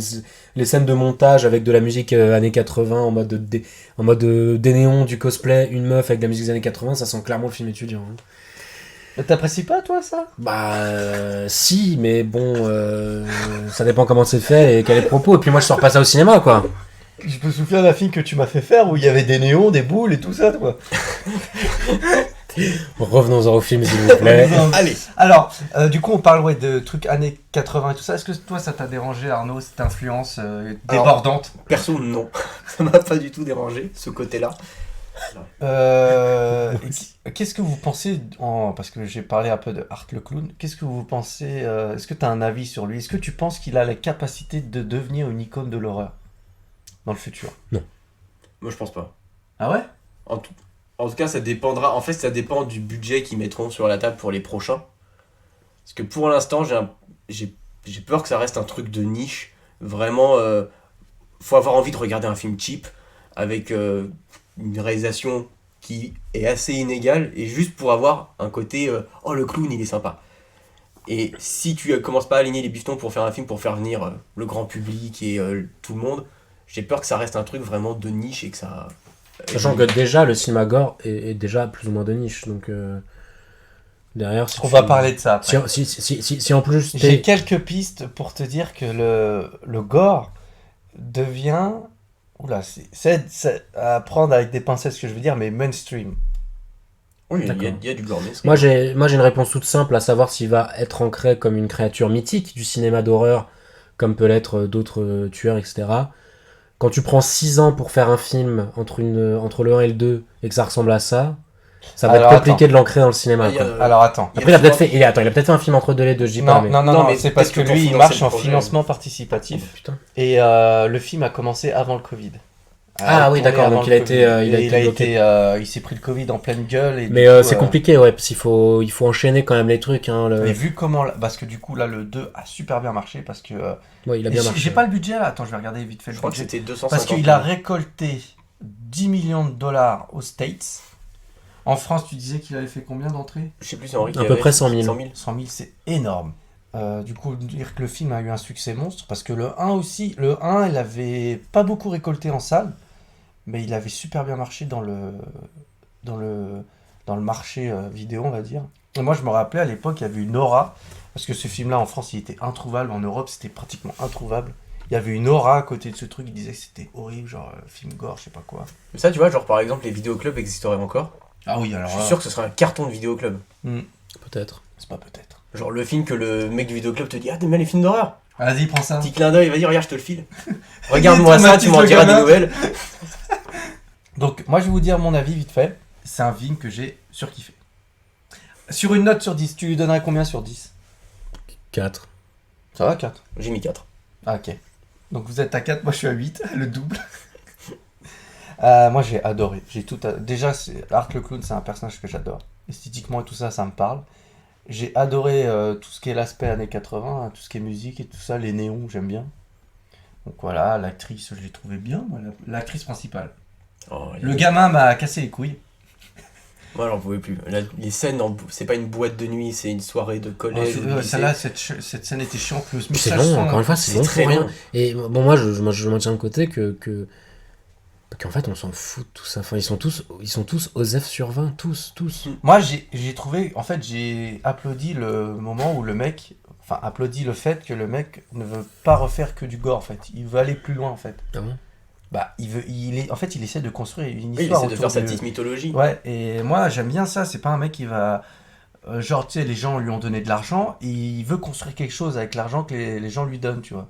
scènes de montage avec de la musique années 80 en mode des néons, du cosplay, une meuf avec de la musique des années 80, ça sent clairement le film étudiant. Hein. T'apprécies pas, toi, ça? Bah si, mais bon, ça dépend comment c'est fait et quel est le propos. Et puis moi je sors pas ça au cinéma, quoi. Je me souviens d'un film que tu m'as fait faire où il y avait des néons, des boules et tout ça, quoi. Revenons-en au film, s'il vous plaît. Allez. Alors, du coup, on parle ouais, de trucs années 80 et tout ça. Est-ce que toi, ça t'a dérangé, Arnaud, cette influence débordante? Perso, non. Ça m'a pas du tout dérangé, ce côté-là. Qu'est-ce que vous pensez, parce que j'ai parlé un peu de Art le clown, qu'est-ce que vous pensez, est-ce que tu as un avis sur lui? Est-ce que tu penses qu'il a la capacité de devenir une icône de l'horreur dans le futur? Moi, je pense pas. Ah ouais? En tout cas, ça dépendra. En fait, ça dépend du budget qu'ils mettront sur la table pour les prochains. Parce que pour l'instant, j'ai peur que ça reste un truc de niche. Vraiment. faut avoir envie de regarder un film cheap avec une réalisation qui est assez inégale et juste pour avoir un côté oh le clown il est sympa. Et si tu commences pas à aligner les bifetons pour faire un film pour faire venir le grand public et tout le monde, j'ai peur que ça reste un truc vraiment de niche et que ça. Sachant que déjà, le cinéma gore est déjà plus ou moins de niche. Donc, derrière, si On tu- va parler de ça après. Si en plus J'ai t'es. quelques pistes pour te dire que le gore devient... Oula, c'est à prendre avec des pincettes ce que je veux dire, mais mainstream. Oui, D'accord. il y a du gourmet. Moi j'ai une réponse toute simple, à savoir s'il va être ancré comme une créature mythique du cinéma d'horreur, comme peut l'être d'autres tueurs, etc. Quand tu prends 6 ans pour faire un film entre le 1 et le 2 et que ça ressemble à ça, ça va Alors, être compliqué attends. de l'ancrer dans le cinéma. Ah, il y a- quoi. Alors attends. Après, il a peut-être fait un film entre les deux, je dis pas, Non, mais. non, non, Non, non, mais c'est parce peut-être que que lui, pour il marche financer en le projet. financement Oh, participatif. putain. Et le film a commencé avant le Covid. Ah oui, Tourné d'accord, avant donc le il a été, Covid. il a Et été bloqué. il s'est pris le Covid en pleine gueule. Et Mais du coup, c'est compliqué, ouais, parce qu'il faut enchaîner quand même les trucs. Hein, Et vu comment... Parce que du coup, là, le 2 a super bien marché, parce que... Ouais, il a bien marché. J'ai pas le budget, là. Attends, je vais regarder vite fait Je le crois que budget. c'était 250 Parce qu'il a récolté 10 millions de dollars aux States. En France, tu disais qu'il avait fait combien d'entrées? Je sais plus, c'est Henri qui À peu avait près 100 000. 100 000, c'est énorme. Du coup, dire que le film a eu un succès monstre, parce que le 1 aussi, le 1, il avait pas beaucoup récolté en salle, mais il avait super bien marché dans le marché vidéo, on va dire. Et moi, je me rappelais à l'époque, il y avait une aura, parce que ce film-là, en France, il était introuvable, en Europe, c'était pratiquement introuvable. Il y avait une aura à côté de ce truc, il disait que c'était horrible, genre film gore, je sais pas quoi. Mais ça, tu vois, genre par exemple, les vidéoclubs existeraient encore. Ah oui, alors Je suis sûr que ce serait un carton de vidéoclub. Peut-être. c'est pas peut-être. Genre le film que le mec du vidéoclub te dit ah t'aimes bien les films d'horreur, Vas-y, prends ça. petit clin d'œil, vas-y regarde je te le file. Regarde-moi ça, traumatise tu m'en le diras des gamin. nouvelles. Donc, moi, je vais vous dire mon avis vite fait. C'est un film que j'ai surkiffé. Sur une note sur 10, tu lui donnerais combien sur 10? 4. Ça va, 4? J'ai mis 4. Ah, ok. Donc, vous êtes à 4, moi je suis à 8, le double. Moi, j'ai adoré. Déjà, Art le Clown, c'est un personnage que j'adore. Esthétiquement et tout ça, ça me parle. J'ai adoré tout ce qui est l'aspect années 80, tout ce qui est musique et tout ça, les néons, j'aime bien. Donc voilà, l'actrice, je l'ai trouvée bien, moi, l'actrice principale. Oh, Le gamin m'a cassé les couilles. Moi j'en pouvais plus. Les scènes, c'est pas une boîte de nuit, c'est une soirée de collège. ou de lycée. Celle-là, cette scène était chiante. Le Puis c'est message long, son- encore une fois, c'est long très pour rien. long. Et bon, moi, je maintiens de côté qu'en fait, on s'en fout de tout ça. Enfin, ils sont tous OSEF sur 20, tous. Moi, j'ai trouvé... En fait, j'ai applaudi le moment où le mec... Enfin, applaudi le fait que le mec ne veut pas refaire que du gore, en fait. Il veut aller plus loin, en fait. Ah bon? Bah, en fait, il essaie de construire une Oui, il histoire essaie de faire sa de- petite mythologie. Ouais, et moi, j'aime bien ça. C'est pas un mec qui va... genre, tu sais, les gens lui ont donné de l'argent, et il veut construire quelque chose avec l'argent que les gens lui donnent, tu vois.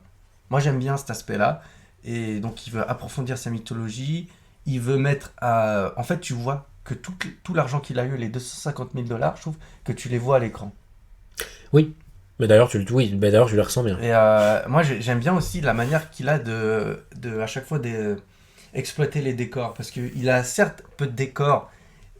Moi, j'aime bien cet aspect-là. Et donc, il veut approfondir sa mythologie. Il veut mettre à... En fait, tu vois que tout l'argent qu'il a eu, les 250 000 $, je trouve que tu les vois à l'écran. Mais d'ailleurs, tu les ressens bien. Et moi, j'aime bien aussi la manière qu'il a de à chaque fois exploiter les décors. Parce qu'il a certes peu de décors,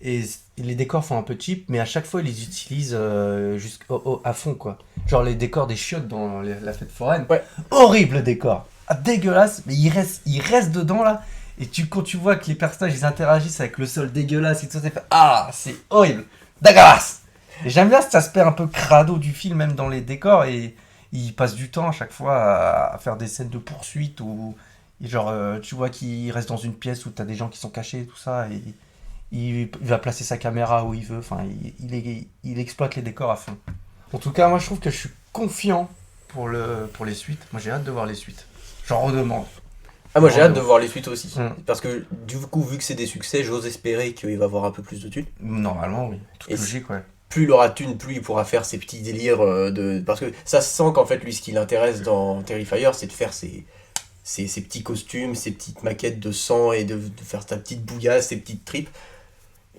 et les décors font un peu cheap, mais à chaque fois, il les utilise à fond, quoi. Genre les décors des chiottes dans la fête foraine. Ouais. Horrible décor. Ah, dégueulasse, mais il reste dedans, là. Et quand tu vois que les personnages, ils interagissent avec le sol dégueulasse et tout ça, fait ah, c'est horrible. Dégueulasse. Et j'aime bien cet aspect un peu crado du film, même dans les décors, et il passe du temps à chaque fois à faire des scènes de poursuite où, genre, tu vois qu'il reste dans une pièce où t'as des gens qui sont cachés et tout ça, et il va placer sa caméra où il veut, enfin, il exploite les décors à fond. En tout cas, moi je trouve que je suis confiant pour les suites. Moi j'ai hâte de voir les suites. J'en redemande. Ah, moi j'ai hâte de voir les suites aussi. Mm. Parce que du coup, vu que c'est des succès, j'ose espérer qu'il va avoir un peu plus de thunes. Normalement, oui. Toute Et logique, ouais. Plus il aura de thunes, plus il pourra faire ses petits délires de. Parce que ça se sent qu'en fait, lui, ce qui l'intéresse dans Terrifier, c'est de faire ses petits costumes, ses petites maquettes de sang et de faire sa petite bouillasse, ses petites tripes.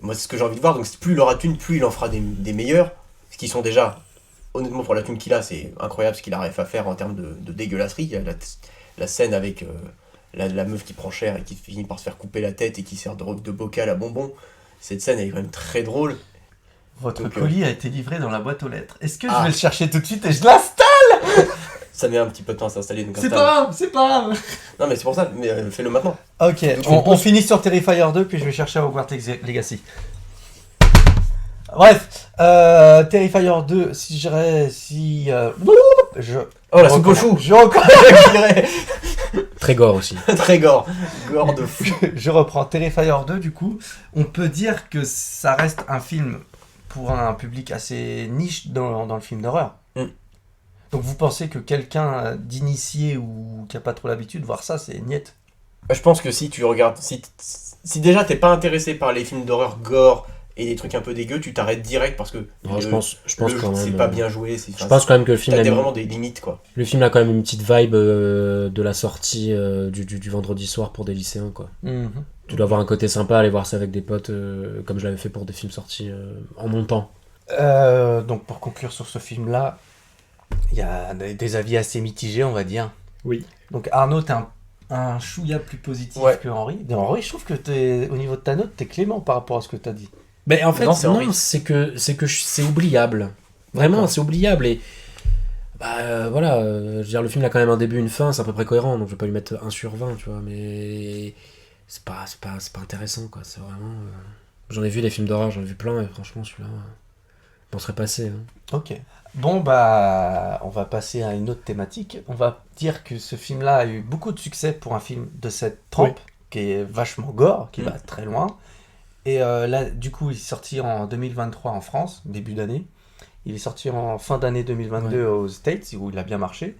Moi, c'est ce que j'ai envie de voir. Donc, plus il aura de thunes, plus il en fera des meilleurs. Ce qui sont déjà, honnêtement, pour la thune qu'il a, c'est incroyable ce qu'il arrive à faire en termes de dégueulasserie. Il y a la scène avec la meuf qui prend cher et qui finit par se faire couper la tête et qui sert de bocal à bonbons. Cette scène, elle est quand même très drôle. Votre Donc, colis a été livré dans la boîte aux lettres. Est-ce que je Ah. vais le chercher tout de suite et je l'installe? Ça met un petit peu de temps à s'installer. Donc C'est installe. pas grave, c'est pas grave. Non, mais c'est pour ça, mais fais-le maintenant. Ok, on finit sur Terrifier 2, puis je vais chercher à Hogwarts Legacy. Bref, Terrifier 2, si je Oh, la soupe au chou. Je reconnais. Très gore aussi. Très gore. Gore de fou. Je reprends Terrifier 2, du coup, on peut dire que ça reste un film pour un public assez niche dans le film d'horreur. Mm. Donc vous pensez que quelqu'un d'initié ou qui a pas trop l'habitude de voir ça, c'est niette? Je pense que si tu regardes, si déjà t'es pas intéressé par les films d'horreur gore et des trucs un peu dégueux, tu t'arrêtes direct parce que Non, je le- pense le- quand même. c'est pas bien joué. Je pense quand même que le film, t'as a une- vraiment des limites quoi. le film a quand même une petite vibe de la sortie du vendredi soir pour des lycéens, quoi. Mhm. Tu dois avoir un côté sympa, aller voir ça avec des potes, comme je l'avais fait pour des films sortis en montant. Donc pour conclure sur ce film-là, il y a des avis assez mitigés, on va dire. Oui. Donc Arnaud, t'es un chouïa plus positif Ouais. que Henri. Mais Henri, je trouve que au niveau de ta note, t'es clément par rapport à ce que t'as dit. Mais en fait, Non, c'est non, Henri. c'est que c'est oubliable. Vraiment, D'accord. c'est oubliable. Et voilà, je veux dire, le film a quand même un début, une fin, c'est à peu près cohérent, donc je vais pas lui mettre 1 sur 20, tu vois, mais c'est pas intéressant, quoi. C'est vraiment. J'en ai vu des films d'horreur, j'en ai vu plein, et franchement, celui-là, on serait passé. Hein. Ok. Bon, bah, on va passer à une autre thématique. On va dire que ce film-là a eu beaucoup de succès pour un film de cette trempe, qui est vachement gore, qui va très loin. Et là, du coup, il est sorti en 2023 en France, début d'année. Il est sorti en fin d'année 2022 aux States, où il a bien marché.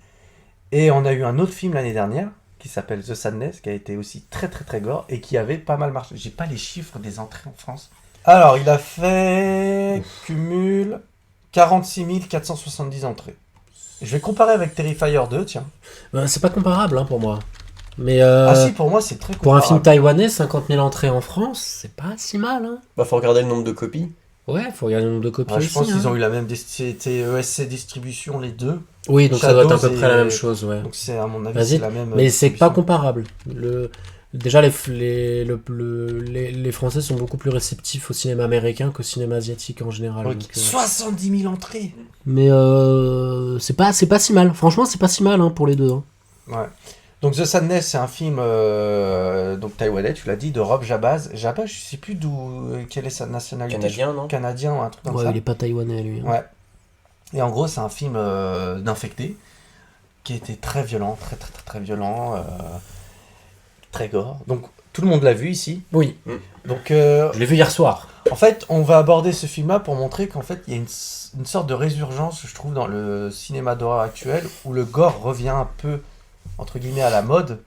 Et on a eu un autre film l'année dernière, qui s'appelle The Sadness, qui a été aussi très très très gore, et qui avait pas mal marché. J'ai pas les chiffres des entrées en France. Alors, il a fait cumul 46 470 entrées. Je vais comparer avec Terrifier 2, tiens. C'est pas comparable, hein, pour moi. Mais Ah si, pour moi, c'est très pour un film comparable. taïwanais, 50 000 entrées en France, c'est pas si mal, hein. Bah faut regarder le nombre de copies. Ouais, faut regarder le nombre de copies Ouais, je aussi, pense qu'ils hein. ont eu la même... C'était ESC Distribution, les deux. Oui, donc ça doit être à peu Shadows près la et- même chose, ouais. Donc c'est, à mon avis, Vas-y, c'est la même... mais c'est pas distribution. comparable. Déjà, les Français sont beaucoup plus réceptifs au cinéma américain qu'au cinéma asiatique en général. Ok, donc, 70 000 entrées. Mais c'est pas si mal. Franchement, c'est pas si mal, hein, pour les deux. Hein. Ouais. Donc The Sadness, c'est un film donc taïwanais, tu l'as dit, de Rob Jabaz. Jabaz, je sais plus quelle est sa nationalité. Canadien, non? Canadien ou un truc comme Ouais, ça. il est pas taïwanais, lui. Hein. Ouais. Et en gros, c'est un film d'infectés qui était très violent, très très très très violent, très gore. Donc tout le monde l'a vu ici. Oui, Donc je l'ai vu hier soir. en fait, on va aborder ce film-là pour montrer qu'en fait, il y a une sorte de résurgence, je trouve, dans le cinéma d'horreur actuel, où le gore revient un peu, entre guillemets, à la mode.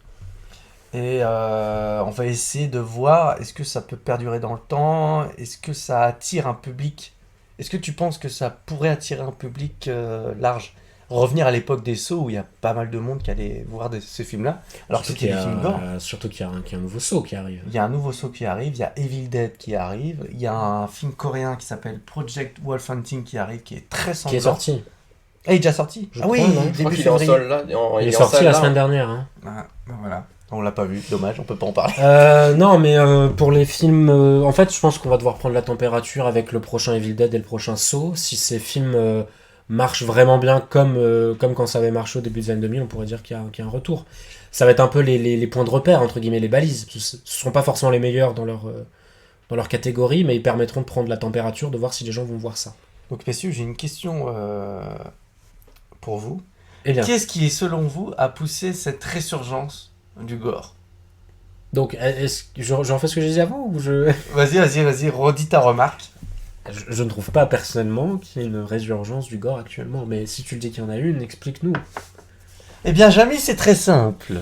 Et on va essayer de voir, est-ce que ça peut perdurer dans le temps? Est-ce que ça attire un public? Est-ce que tu penses que ça pourrait attirer un public large? Revenir à l'époque des Saw, où il y a pas mal de monde qui allait voir ce film-là, alors que c'était des films gore. Surtout qu'il y a un nouveau saut qui arrive. Il y a un nouveau Saw qui arrive, il y a Evil Dead qui arrive, il y a un film coréen qui s'appelle Project Wolf Hunting qui arrive, qui est très sanglant. Qui est sorti. Ah, il est déjà sorti? Je Ah oui, crois, non Je crois début qu'il est en février. sol là. Il est en sorti salle, la là. semaine dernière. Hein. Ah, ben voilà. On l'a pas vu, dommage, on peut pas en parler. Non, mais pour les films, en fait, je pense qu'on va devoir prendre la température avec le prochain Evil Dead et le prochain Saw. Si ces films marchent vraiment bien comme quand ça avait marché au début des années 2000, on pourrait dire qu'il y a un retour. Ça va être un peu les points de repère, entre guillemets, les balises. Ce ne seront pas forcément les meilleurs dans leur catégorie, mais ils permettront de prendre la température, de voir si les gens vont voir ça. Donc messieurs, j'ai une question pour vous. Eh bien, Qu'est-ce qui, selon vous, a poussé cette résurgence du gore? donc, est-ce que j'en fais ce que j'ai dit avant ou je... Vas-y, redis ta remarque. Je ne trouve pas personnellement qu'il y ait une résurgence du gore actuellement, mais si tu le dis qu'il y en a une, explique-nous. Eh bien, Jamy, c'est très simple.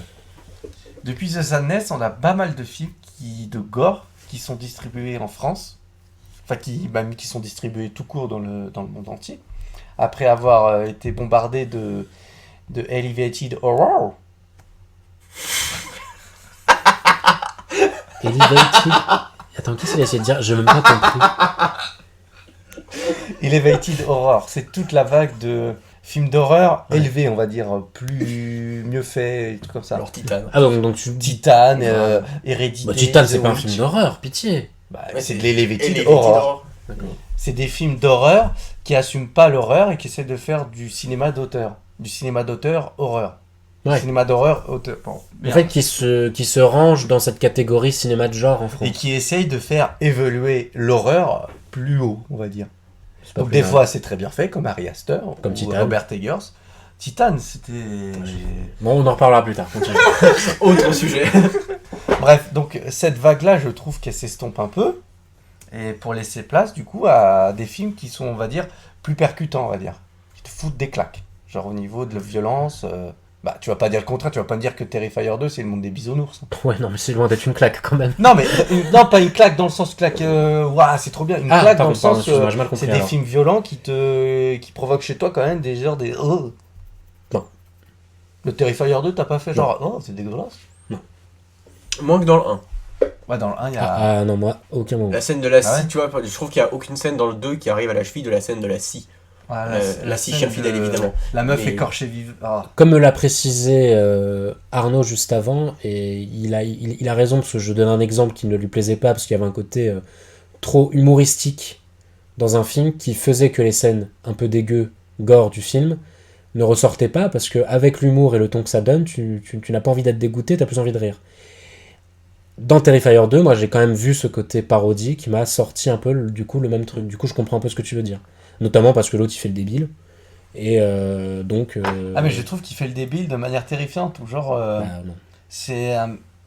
Depuis The Sadness, on a pas mal de films de gore qui sont distribués en France. Enfin, qui sont distribués tout court dans le monde entier. Après avoir été bombardés de Elevated Horror. Elevated... Attends, qu'est-ce qu'il a essayé de dire? Je n'ai même pas compris. Elevated Horror, c'est toute la vague de films d'horreur élevés, on va dire, mieux faits, et tout comme ça. Alors Titan. Ah donc tu dis... Titan, Hérédité. Bah, Titan, c'est The pas un Witch. film d'horreur, pitié. Bah, Ouais, c'est de l'Elevated Elevated Horror. C'est des films d'horreur qui assument pas l'horreur et qui essaient de faire du cinéma d'auteur. du cinéma d'auteur horreur. Ouais. Cinéma d'horreur auteur. Bon, En bien. fait, qui se range dans cette catégorie cinéma de genre en France. Et qui essaye de faire évoluer l'horreur plus haut, on va dire. C'est pas Donc plus des mal. fois c'est très bien fait, comme Ari Aster, Comme ou Titan. Robert Eggers. Titan, c'était... Bon, on en reparlera plus tard. Continue. Autre sujet. Bref, donc cette vague-là, je trouve qu'elle s'estompe un peu, et pour laisser place, du coup, à des films qui sont, on va dire, plus percutants, on va dire. Qui te foutent des claques. Genre au niveau de la violence... Bah, tu vas pas dire le contraire, tu vas pas me dire que Terrifier 2, c'est le monde des bisounours. Ouais, non, mais c'est loin d'être une claque quand même. Non, mais non, pas une claque dans le sens claque. Ouah, c'est trop bien. Une Ah, claque pardon, dans le sens. excuse-moi, j'ai mal compris, c'est des alors. films violents qui provoquent chez toi quand même des genres des. Oh. Non. Le Terrifier 2, t'as pas fait genre. Oh, c'est dégueulasse. Moins que dans le 1. Ouais, dans le 1, il y a. Ah non, moi, aucun moment. La scène de la scie, Ah ouais tu vois, je trouve qu'il n'y a aucune scène dans le 2 qui arrive à la cheville de la scène de la scie. Ouais, la scie scène chien fidèle, de- évidemment. La meuf Mais- écorchée vive. Ah. Comme me l'a précisé Arnaud juste avant, et il a raison, parce que je donne un exemple qui ne lui plaisait pas, parce qu'il y avait un côté trop humoristique dans un film qui faisait que les scènes un peu dégueu, gore du film, ne ressortaient pas, parce qu'avec l'humour et le ton que ça donne, tu n'as pas envie d'être dégoûté, tu as plus envie de rire. Dans Terrifier 2, moi j'ai quand même vu ce côté parodie qui m'a sorti un peu du coup le même truc. Du coup, je comprends un peu ce que tu veux dire. Notamment parce que l'autre il fait le débile. Et donc. Ah, mais je trouve qu'il fait le débile de manière terrifiante. Ou genre. Bah, non. C'est.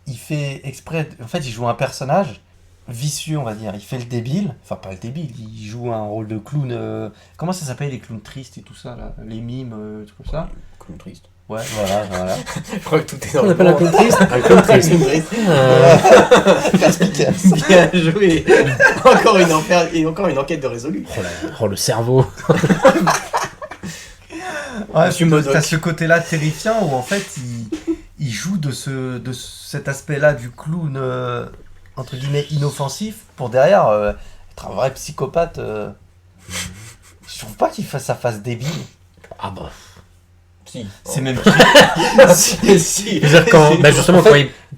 Il fait exprès. En fait, il joue un personnage vicieux, on va dire. Il fait le débile. Enfin, pas le débile. Il joue un rôle de clown. Comment ça s'appelle, les clowns tristes et tout ça, là? Les mimes, tout comme ça. Comme triste. Ouais, voilà. Je crois que tout est dans On le appelle un bon. clown triste. Un clown triste. Perspicace. Bien joué. Encore une enquête de résolu. Oh, le cerveau. Ouais, Monsieur Modoc. t'as ce côté-là terrifiant où en fait il joue de cet aspect-là du clown entre guillemets inoffensif pour derrière être un vrai psychopathe. Je trouve pas qu'il fasse sa face débile. Ah bah. Si. C'est même Si. C'est-à-dire justement,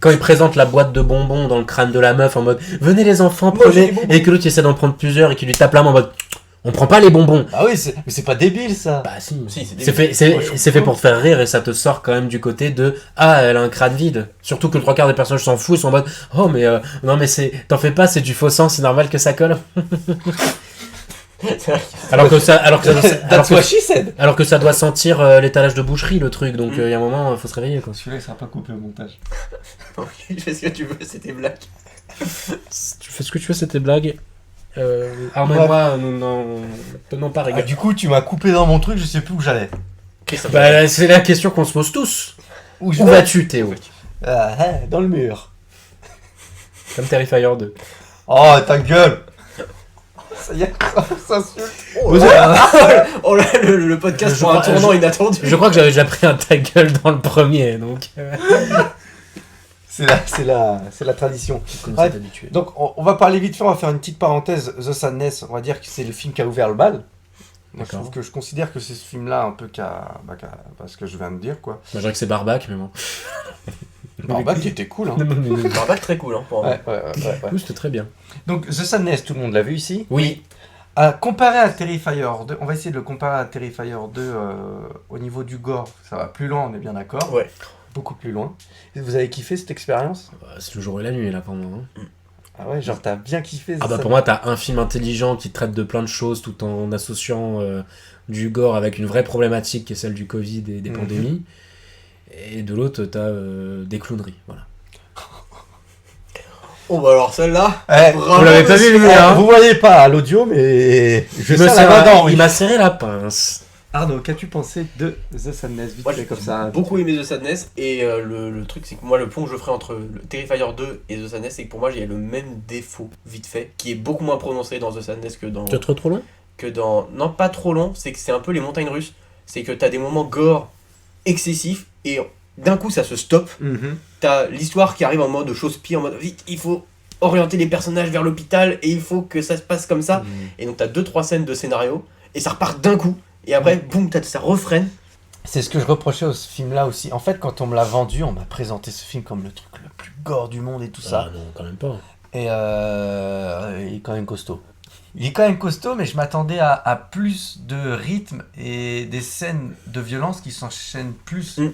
quand il présente la boîte de bonbons dans le crâne de la meuf en mode venez les enfants, Moi, j'ai prenez, des bonbons. et que l'autre il essaie d'en prendre plusieurs et qu'il lui tape la main en mode on prend pas les bonbons. Ah oui, mais c'est pas débile ça. Bah si, Si, c'est c'est débile. fait, Moi, je trouve c'est fait cool. pour te faire rire et ça te sort quand même du côté de ah elle a un crâne vide. Surtout que le 3/4 des personnages s'en foutent, ils sont en mode oh mais non mais t'en fais pas, c'est du faux sang, c'est normal que ça colle. alors que ça That's what she said. alors que ça doit sentir l'étalage de boucherie le truc, donc il y a un moment faut se réveiller quoi. Celui-là il sera pas coupé au montage. Je fais ce que tu veux, c'était blague. Tu fais ce que tu veux, c'était blague. Arnaud et Ouais. moi, nous n'en pas Ah, rigoler. du coup tu m'as coupé dans mon truc, je sais plus où j'allais. Bah, c'est la question qu'on se pose tous. Où Où vas-tu, Théo? Dans le mur. Comme Terrifier 2. Oh ta gueule. Ça y est, ça s'insulte. Oh là, le podcast Je prend un crois- tournant inattendu. Je crois que j'avais déjà pris un ta gueule dans le premier, donc. C'est la tradition. Comme Ouais. ça, habitué. Donc on va parler vite fait, on va faire une petite parenthèse. The Sadness, on va dire que c'est le film qui a ouvert le bal. Moi, je D'accord. trouve que je considère que c'est ce film-là un peu ce que je viens de dire quoi. Moi, je dirais que c'est Barbac, mais bon. Barbac qui était cool hein. C'est un bac très cool, hein, pour moi. Ouais. Oui, c'était très bien. Donc The Sadness, tout le monde l'a vu ici. Oui. Comparé à Terrifier 2, on va essayer de le comparer à Terrifier 2 au niveau du gore. Ça va plus loin, on est bien d'accord. Ouais. Beaucoup plus loin. Et vous avez kiffé cette expérience? C'est le jour et la nuit, là, pour moi. hein. Ah ouais, genre t'as bien kiffé. Ah bah, pour moi, t'as un film intelligent qui traite de plein de choses tout en associant du gore avec une vraie problématique qui est celle du Covid et des Mhm. pandémies. Et de l'autre, t'as des clowneries. Voilà. Oh bah alors celle-là, Vous l'avez pas vu, lui, hein? Vous voyez pas à l'audio, mais je Il me serre la serre main la- dans, oui. il m'a serré la pince. Arnaud, qu'as-tu pensé de The Sadness? Vite moi fait, j'ai comme ça. beaucoup aimé The Sadness et le truc c'est que moi le pont que je ferai entre le Terrifier 2 et The Sadness c'est que pour moi j'ai le même défaut vite fait qui est beaucoup moins prononcé dans The Sadness que dans... Tu trop long? Non, pas trop long, c'est que c'est un peu les montagnes russes. C'est que t'as des moments gore excessifs et d'un coup ça se stoppe. Mhm. T'as l'histoire qui arrive en mode chausse-pied, en mode vite, il faut orienter les personnages vers l'hôpital et il faut que ça se passe comme ça. Et donc t'as 2-3 scènes de scénario et ça repart d'un coup. Et après, boum, ça refraine. C'est ce que je reprochais au film-là aussi. En fait, quand on me l'a vendu, on m'a présenté ce film comme le truc le plus gore du monde et tout ça. Ah non, quand même pas. Et il est quand même costaud. Il est quand même costaud, mais je m'attendais à plus de rythme et des scènes de violence qui s'enchaînent plus. Mm.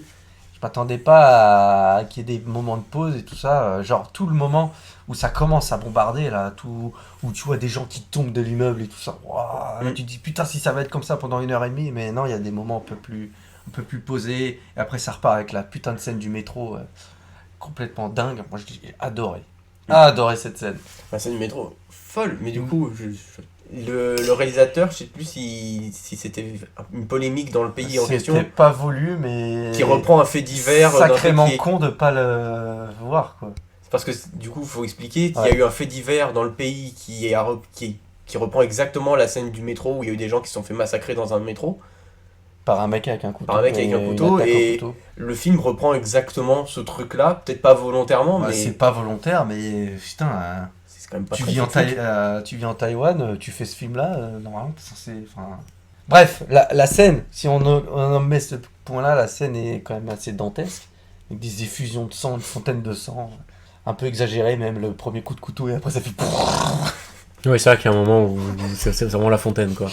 Je m'attendais pas à qu'il y ait des moments de pause et tout ça. Genre tout le moment où ça commence à bombarder, là, où tu vois des gens qui tombent de l'immeuble et tout ça. Ouah, là, tu te dis putain, si ça va être comme ça pendant 1h30, mais non, il y a des moments un peu plus posés. Et après, ça repart avec la putain de scène du métro complètement dingue. Moi, j'ai adoré. Adoré cette scène. La scène du métro, folle. Mais du coup, le réalisateur, je sais plus si c'était une polémique dans le pays en question, C'était pas voulu, mais. qui reprend un fait divers. d'un Sacrément truc qui est- con de pas le voir, quoi. Parce que du coup, il faut expliquer qu'il Ouais. y a eu un fait divers dans le pays qui reprend exactement la scène du métro où il y a eu des gens qui se sont fait massacrer dans un métro. Par un mec avec un couteau. Par un mec avec un une couteau, attaque au et- couteau. Le film reprend exactement ce truc-là, peut-être pas volontairement, Bah, mais c'est pas volontaire, mais putain, c'est quand même pas tu très vis, critique. tu vis en Taïwan, tu fais ce film-là, normalement, t'es censé. Enfin... Bref, la scène, si on en met ce point-là, la scène est quand même assez dantesque, avec des effusions de sang, une fontaine de sang, un peu exagéré, même le premier coup de couteau, et après ça fait. Oui, c'est vrai qu'il y a un moment où c'est vraiment la fontaine, quoi.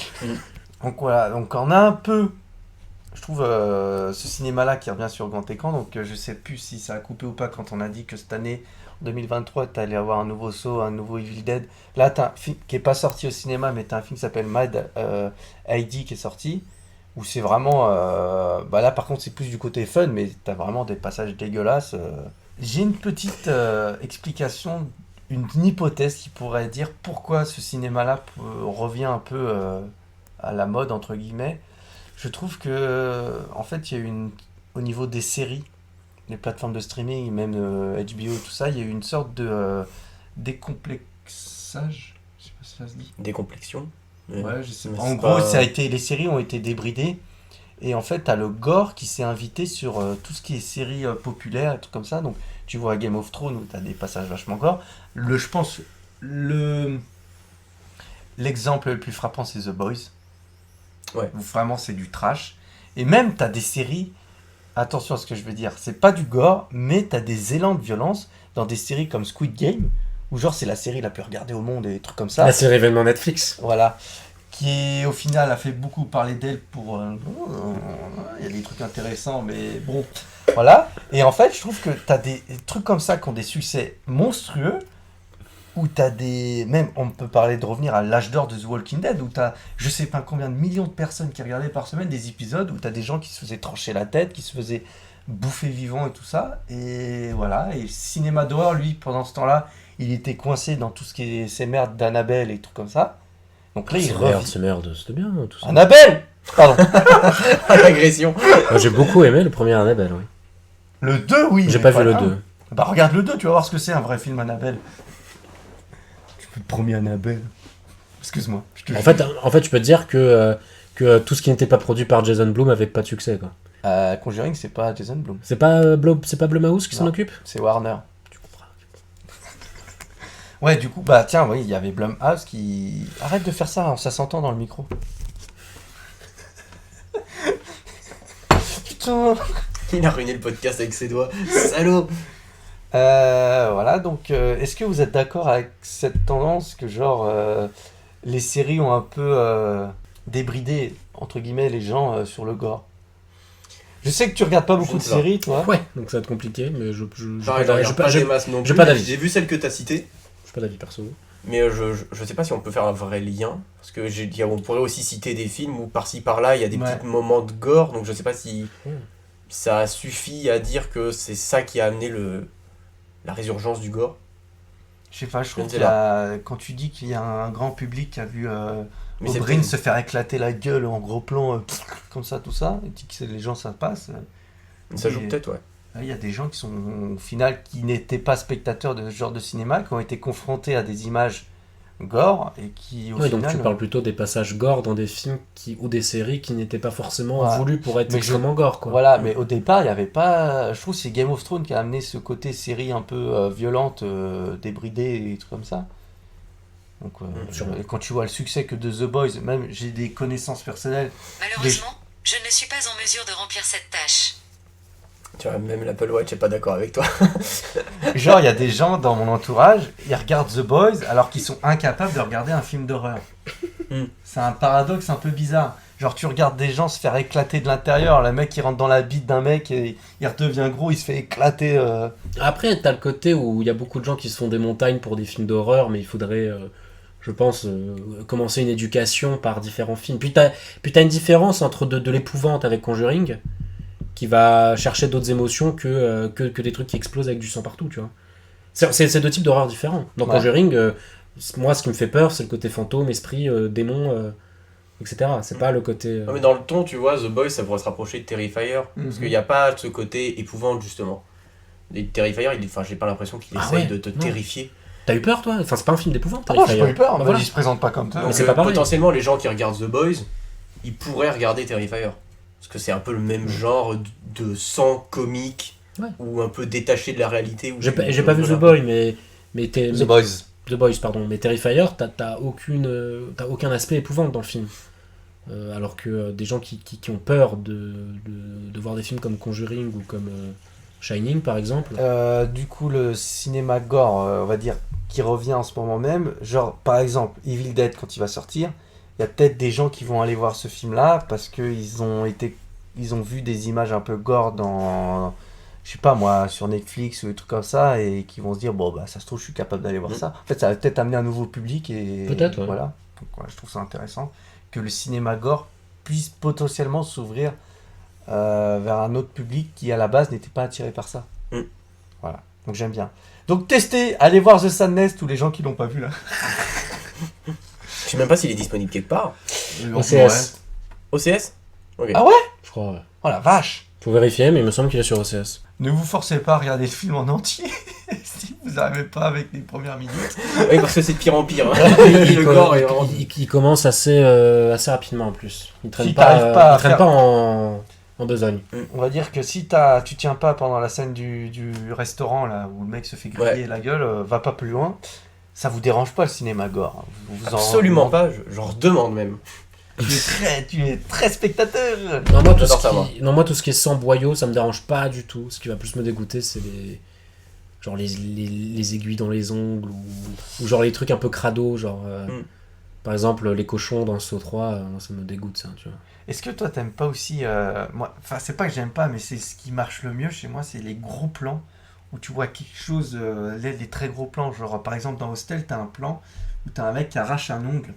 Donc voilà, donc on a un peu, je trouve, ce cinéma-là qui revient sur grand écran, donc je sais plus si ça a coupé ou pas quand on a dit que cette année, en 2023, t'allais avoir un nouveau Saw, un nouveau Evil Dead. Là, t'as un film qui est pas sorti au cinéma, mais t'as un film qui s'appelle Mad ID qui est sorti, où c'est vraiment, bah là par contre c'est plus du côté fun, mais t'as vraiment des passages dégueulasses. J'ai une petite explication, une hypothèse qui pourrait dire pourquoi ce cinéma-là revient un peu à la mode, entre guillemets. Je trouve que, en fait, il y a eu au niveau des séries, les plateformes de streaming, même HBO, tout ça, il y a eu une sorte de décomplexage. Je sais pas si ça se dit. Décomplexion. Ouais, je sais Mais pas. c'est En gros, pas- les séries ont été débridées. Et en fait, t'as le gore qui s'est invité sur tout ce qui est séries populaires, et trucs comme ça. Donc, tu vois Game of Thrones où t'as des passages vachement gore. Je pense, l'exemple le plus frappant, c'est The Boys. Ouais. Où vraiment, c'est du trash. Et même, t'as des séries, attention à ce que je veux dire, c'est pas du gore, mais t'as des élans de violence dans des séries comme Squid Game, où genre, c'est la série la plus regardée au monde et des trucs comme ça. La série événement Netflix. Voilà. Qui au final a fait beaucoup parler d'elle pour. Il y a des trucs intéressants, mais bon. Voilà. Et en fait, je trouve que t'as des trucs comme ça qui ont des succès monstrueux. Où t'as des. Même, on peut parler de revenir à l'âge d'or de The Walking Dead, où t'as je sais pas combien de millions de personnes qui regardaient par semaine des épisodes, où t'as des gens qui se faisaient trancher la tête, qui se faisaient bouffer vivant et tout ça. Et voilà. Et le cinéma d'horreur, lui, pendant ce temps-là, il était coincé dans tout ce qui est ces merdes d'Annabelle et trucs comme ça. Donc là, il revient. C'est merde, c'était bien tout ça. Annabelle. Pardon. L'agression. Moi, j'ai beaucoup aimé le premier Annabelle, oui. Le 2, oui. J'ai mais pas vu le un. 2. Bah regarde le 2, tu vas voir ce que c'est un vrai film Annabelle. Le premier Annabelle. Excuse-moi. Je te En jure. fait, je peux te dire que tout ce qui n'était pas produit par Jason Blum avait pas de succès, quoi. Conjuring, c'est pas Jason Blum. C'est pas Blumhouse qui s'en Non. occupe? C'est Warner. Tu comprends. Ouais, du coup, bah tiens, oui, il y avait Blumhouse qui. Arrête de faire ça, ça s'entend dans le micro. Putain. Il a ruiné le podcast avec ses doigts. Salaud. Voilà, donc est-ce que vous êtes d'accord avec cette tendance que genre les séries ont un peu débridé entre guillemets les gens sur le gore? Je sais que tu regardes pas beaucoup ne de sais pas. séries, toi. Ouais, donc ça va être compliqué, mais j'ai Pareil, j'en regarde pas des masses non j'ai plus. pas d'avis. J'ai vu celle que t'as citée, pas d'avis perso. mais je sais pas si on peut faire un vrai lien. Parce que on pourrait aussi citer des films où par-ci par-là il y a des Ouais. petits moments de gore, donc je sais pas si Mm. ça suffit à dire que c'est ça qui a amené la résurgence du gore. Je sais pas, je trouve Je ne qu'il sais y a quand tu dis qu'il y a un grand public qui a vu Mais c'est O'Brien peut-être- se faire éclater la gueule en gros plan comme ça tout ça, et tu dis que les gens ça passe. Ça joue Et- peut-être, ouais. Là, il y a des gens qui sont au final qui n'étaient pas spectateurs de ce genre de cinéma, qui ont été confrontés à des images gore et qui au Ouais, final. donc tu parles plutôt des passages gore dans des films ou des séries qui n'étaient pas forcément Ouais. voulus pour être Mais extrêmement gore, quoi. Voilà, mais au départ, il n'y avait pas. Je trouve que c'est Game of Thrones qui a amené ce côté série un peu violente, débridée et trucs comme ça. Donc, sûrement. et quand tu vois le succès que de The Boys, même j'ai des connaissances personnelles. Malheureusement, je ne suis pas en mesure de remplir cette tâche. Tu vois, même l'Apple Watch est pas d'accord avec toi. Genre, il y a des gens dans mon entourage, ils regardent The Boys alors qu'ils sont incapables de regarder un film d'horreur. Mm. C'est un paradoxe un peu bizarre. Genre, tu regardes des gens se faire éclater de l'intérieur, le mec il rentre dans la bite d'un mec et il redevient gros, il se fait éclater. Après, t'as le côté où il y a beaucoup de gens qui se font des montagnes pour des films d'horreur, mais il faudrait, je pense, commencer une éducation par différents films. Puis t'as une différence entre de l'épouvante avec Conjuring, qui va chercher d'autres émotions que des trucs qui explosent avec du sang partout, tu vois. C'est deux types d'horreur différents. Dans Ouais. Conjuring, moi, ce qui me fait peur, c'est le côté fantôme, esprit, démon, etc. C'est pas le côté... Non, mais dans le ton, tu vois, The Boys, ça pourrait se rapprocher de Terrifier. Parce qu'il n'y a pas ce côté épouvante, justement. Et Terrifier, j'ai pas l'impression qu'il Ah essaye ouais, de te non. terrifier. T'as eu peur, toi? Enfin, c'est pas un film d'épouvante, Ah non, j'ai Terrifier. pas eu peur, Bah mais voilà. il se présente pas comme ça. Mais Donc, c'est pas pareil. potentiellement, les gens qui regardent The Boys, ils pourraient regarder Terrifier. Parce que c'est un peu le même genre de sang comique, Ouais. ou un peu détaché de la réalité. J'ai pas vu The Boy, mais The Boys. The Boys, pardon. Mais Terrifier, t'as aucun aspect épouvante dans le film. Alors que des gens qui ont peur de voir des films comme Conjuring ou comme Shining, par exemple. Du coup, le cinéma gore, on va dire, qui revient en ce moment même, genre par exemple Evil Dead quand il va sortir, il y a peut-être des gens qui vont aller voir ce film-là parce qu'ils ont vu des images un peu gore dans, je sais pas moi, sur Netflix ou des trucs comme ça et qui vont se dire bon bah ça se trouve je suis capable d'aller voir ça. En fait, ça va peut-être amener un nouveau public et Peut-être, ouais. voilà. Donc ouais, je trouve ça intéressant que le cinéma gore puisse potentiellement s'ouvrir vers un autre public qui à la base n'était pas attiré par ça. Mm. Voilà, donc j'aime bien. Donc testez, allez voir The Sadness, tous les gens qui l'ont pas vu là. Je sais même pas s'il est disponible quelque part. OCS, OCS Ok. Ah ouais je crois. Ouais. Oh la vache. Faut vérifier, mais il me semble qu'il est sur OCS. Ne vous forcez pas à regarder le film en entier si vous n'arrivez pas avec les premières minutes. Oui, parce que c'est de pire en pire. hein. il, Le co- gore est vraiment- il commence assez rapidement en plus. Il traîne Si pas, t'arrives pas à il traîne faire- pas en besogne. On va dire que si tu tiens pas pendant la scène du restaurant là où le mec se fait griller Ouais. la gueule, va pas plus loin. Ça vous dérange pas le cinéma gore. Vous en- Absolument pas, j'en redemande même. Tu es très spectateur. Non, moi, J'adore ça, moi. moi, tout ce qui est sans boyau, ça me dérange pas du tout. Ce qui va plus me dégoûter, c'est genre les aiguilles dans les ongles ou genre les trucs un peu crado, genre par exemple les cochons dans Saw 3, moi, ça me dégoûte ça, tu vois. Est-ce que toi t'aimes pas aussi moi, enfin c'est pas que j'aime pas mais c'est ce qui marche le mieux chez moi, c'est les gros plans où tu vois quelque chose, les très gros plans, genre par exemple dans Hostel t'as un plan où t'as un mec qui arrache un ongle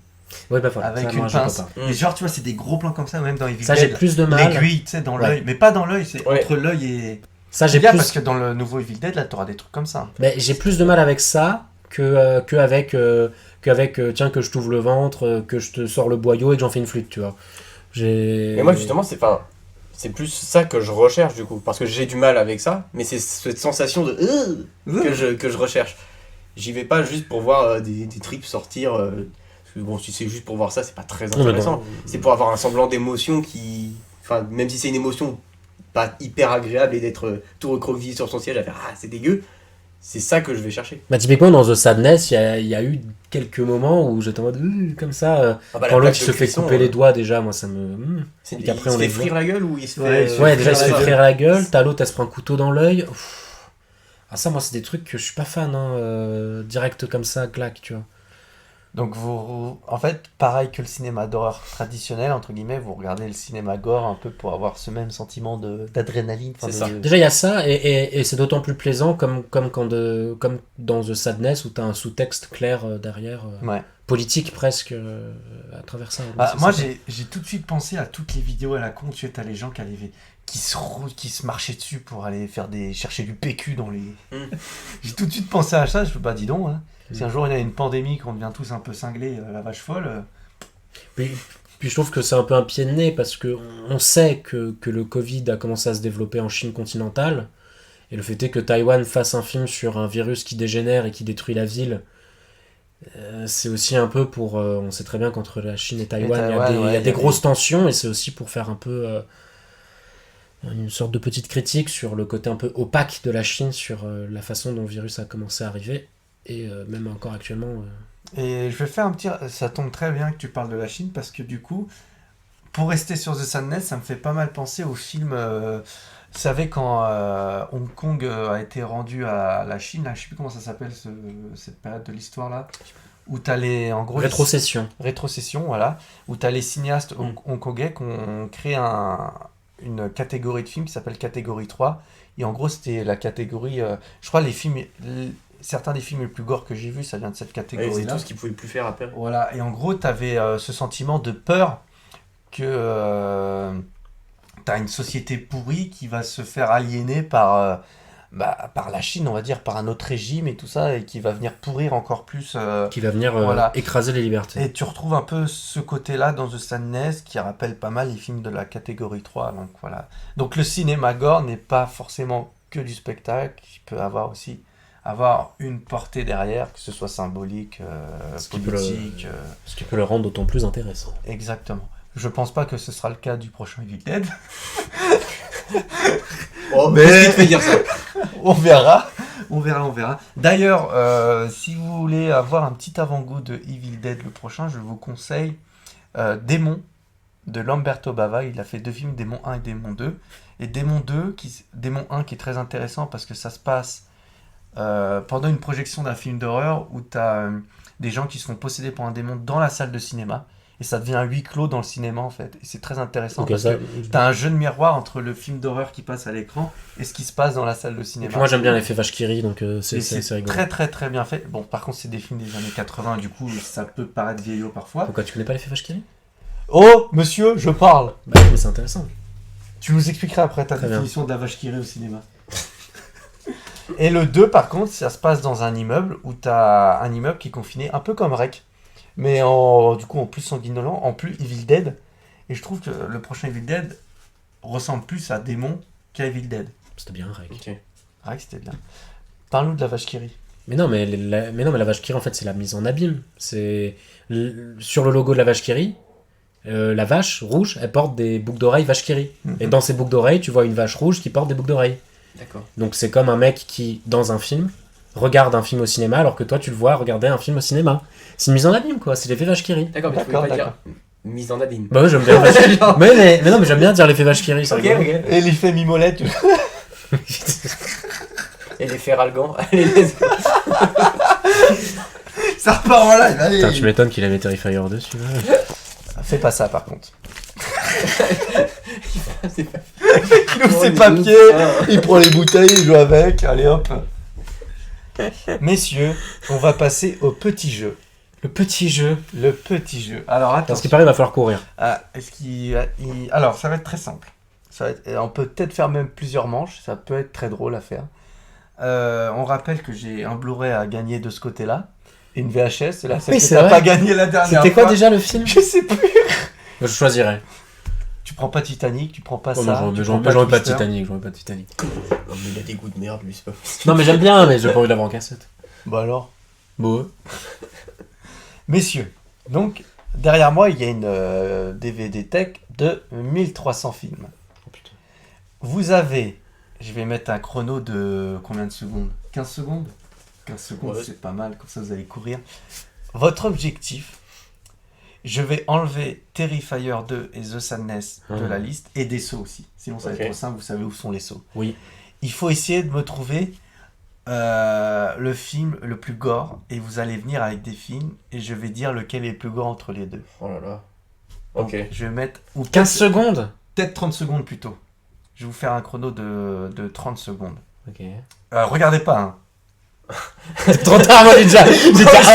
Ouais, pas fort. avec ça, une moi, je peux pince. pas. Et genre tu vois c'est des gros plans comme ça, ou même dans Evil Ça, j'ai Dead, plus de mal. l'aiguille tu sais dans Ouais. l'œil, mais pas dans l'œil, c'est Ouais. entre l'œil et... Ça, C'est j'ai bien plus. parce que dans le nouveau Evil Dead là t'auras des trucs comme ça. Mais j'ai plus de mal avec ça que avec tiens que je t'ouvre le ventre, que je te sors le boyau et que j'en fais une flûte, tu vois. Mais moi, justement, c'est plus ça que je recherche du coup. Parce que j'ai du mal avec ça, mais c'est cette sensation de que je recherche. J'y vais pas juste pour voir des tripes sortir. Parce que bon, si c'est juste pour voir ça, c'est pas très Non, mais intéressant. non. C'est pour avoir un semblant d'émotion qui. Enfin, même si c'est une émotion pas hyper agréable et d'être tout recroquevillé sur son siège à faire ah, c'est dégueu, c'est ça que je vais chercher. Bah, typiquement, dans The Sadness, il y a eu quelques moments où j'étais en mode comme ça. Ah bah, la Quand l'autre plaque il de se fait cuisson, couper les doigts, déjà, moi ça me. C'est, Et qu'après, il on se fait les voit. frire la gueule ou il se Ouais, fait. il se Ouais, déjà il se fait frire la frire la gueule, t'as l'autre elle se prend un couteau dans l'œil. Ouf. Ah, ça, moi, c'est des trucs que je suis pas fan, hein, direct comme ça, claque, tu vois. Donc en fait, pareil que le cinéma d'horreur traditionnel, entre guillemets, vous regardez le cinéma gore un peu pour avoir ce même sentiment d'adrénaline. enfin, C'est ça. Déjà, il y a ça, et c'est d'autant plus plaisant comme dans The Sadness où t'as un sous-texte clair derrière, Ouais. politique presque, à travers ça. Donc, Ah, c'est moi, sympa. j'ai tout de suite pensé à toutes les vidéos à la con. Tu sais, t'as les gens qui se marchaient dessus pour aller chercher du PQ dans les... J'ai tout de suite pensé à ça. Je me dis, bah dis donc, hein. Si un jour il y a une pandémie, qu'on devient tous un peu cinglés, la vache folle... Puis je trouve que c'est un peu un pied de nez parce que on sait que le Covid a commencé à se développer en Chine continentale. Et le fait est que Taïwan fasse un film sur un virus qui dégénère et qui détruit la ville, c'est aussi un peu pour... on sait très bien qu'entre la Chine et Taïwan, il y a des grosses tensions, et c'est aussi pour faire un peu une sorte de petite critique sur le côté un peu opaque de la Chine, sur la façon dont le virus a commencé à arriver, et même encore actuellement... Et je vais faire un petit... Ça tombe très bien que tu parles de la Chine, parce que du coup, pour rester sur The Sadness, ça me fait pas mal penser au film. Vous savez, quand Hong Kong a été rendu à la Chine, là, je sais plus comment ça s'appelle cette période de l'histoire là, où t'as en gros Rétrocession. rétrocession, voilà, où t'as les cinéastes hongkongais qui ont créé une catégorie de films qui s'appelle catégorie 3. Et en gros, c'était la catégorie, je crois, certains des films les plus gore que j'ai vus, ça vient de cette C'est catégorie-là. tout ce qu'ils pouvaient plus faire après. Voilà, et en gros, t'avais ce sentiment de peur que t'as une société pourrie qui va se faire aliéner par la Chine, on va dire, par un autre régime et tout ça, et qui va venir pourrir encore plus. Qui va venir Voilà. écraser les libertés. Et tu retrouves un peu ce côté-là dans The Sadness qui rappelle pas mal les films de la catégorie 3. Donc voilà. Donc le cinéma gore n'est pas forcément que du spectacle, il peut avoir aussi une portée derrière, que ce soit symbolique, Ce qui peut le- politique. Ce qui peut le rendre d'autant plus intéressant. Exactement. Je pense pas que ce sera le cas du prochain Evil Dead. Oh, Mais- qu'est-ce qui te fait dire ça? On verra. D'ailleurs, si vous voulez avoir un petit avant-goût de Evil Dead le prochain, je vous conseille Démon de Lamberto Bava. Il a fait 2 films, Démon 1 et Démon 2. Et Démon 1 qui est très intéressant parce que ça se passe pendant une projection d'un film d'horreur où tu as des gens qui se font posséder par un démon dans la salle de cinéma. Et ça devient un huis clos dans le cinéma en fait. Et c'est très intéressant Ok, parce ça- que tu as un jeu de miroir entre le film d'horreur qui passe à l'écran et ce qui se passe dans la salle de Et cinéma. puis moi j'aime bien l'effet vache qui rit, donc c'est Et c'est rigolo. très très très bien fait. Bon, par contre, c'est des films des années 80, du coup, ça peut paraître vieillot parfois. Pourquoi tu connais pas l'effet vache qui rit? Oh, monsieur, je parle. Bah oui, mais c'est intéressant. Tu nous expliqueras après ta Très bien. définition de la vache qui rit au cinéma. Et le 2, par contre, ça se passe dans un immeuble où tu as un immeuble qui est confiné, un peu comme Rec, mais du coup en plus sanguinolent, en plus Evil Dead. Et je trouve que le prochain Evil Dead ressemble plus à Démon qu'à Evil Dead. C'était bien, Rec. Ok. Rec, c'était bien. Parle-nous de la vache qui rit. Mais non, mais la vache qui rit, en fait, c'est la mise en abîme. Sur le logo de la vache qui rit, la vache rouge, elle porte des boucles d'oreilles vache qui rit. Et dans ces boucles d'oreilles, tu vois une vache rouge qui porte des boucles d'oreilles. D'accord. Donc c'est comme un mec qui, dans un film, regarde un film au cinéma alors que toi tu le vois regarder un film au cinéma. C'est une mise en abîme quoi, c'est l'effet vache qui rit. D'accord, mais tu D'accord, pouvais pas dire d'accord. mise en abîme. Bah ouais, j'aime bien vache qui rit. Mais non, mais j'aime bien dire l'effet vache qui rit, c'est Ok, rigolo. ok. Et l'effet mimolette. Et les Feralgan. Ça repart en live, allez. Putain, tu m'étonnes qu'il avait Terrifier dessus. Fais pas ça par contre. C'est pas- Il ouvre ses papiers, il prend les bouteilles, il joue avec, allez hop. Messieurs, on va passer au petit jeu. Le petit jeu. Le petit jeu. Alors attends. Parce qu'il paraît, il va falloir courir. Alors ça va être très simple. On peut peut-être faire même plusieurs manches, ça peut être très drôle à faire. On rappelle que j'ai un Blu-ray à gagner de ce côté-là. Et une VHS, et là, Oui, que c'est t'as vrai. pas gagné la dernière C'était quoi fois. déjà le film? Je sais plus. Je choisirais. Tu prends pas Titanic, tu prends pas Oh, ça. mais tu j'aurais prends j'aurais pas Twister. Titanic, j'aurais pas Titanic. Oh, mais il a des goûts de merde, lui, c'est pas possible. Non mais j'aime bien, mais j'ai pas envie de l'avoir en cassette. Bah alors. Bon. Messieurs, donc derrière moi il y a une DVD tech de 1300 films. Oh putain. Vous avez, je vais mettre un chrono de combien de secondes? 15 secondes 15 secondes, Ouais. c'est pas mal, comme ça vous allez courir. Votre objectif, je vais enlever Terrifier 2 et The Sadness de la liste, et des sauts aussi. Sinon ça va Ok. être trop simple, vous savez où sont les sauts. Oui. Il faut essayer de me trouver le film le plus gore, et vous allez venir avec des films, et je vais dire lequel est le plus gore entre les deux. Oh là là. Donc, Ok. je vais mettre... Ou 15 secondes. peut-être 30 secondes plutôt. Je vais vous faire un chrono de 30 secondes. Ok. Regardez pas, hein. C'est trop tard, moi j'ai déjà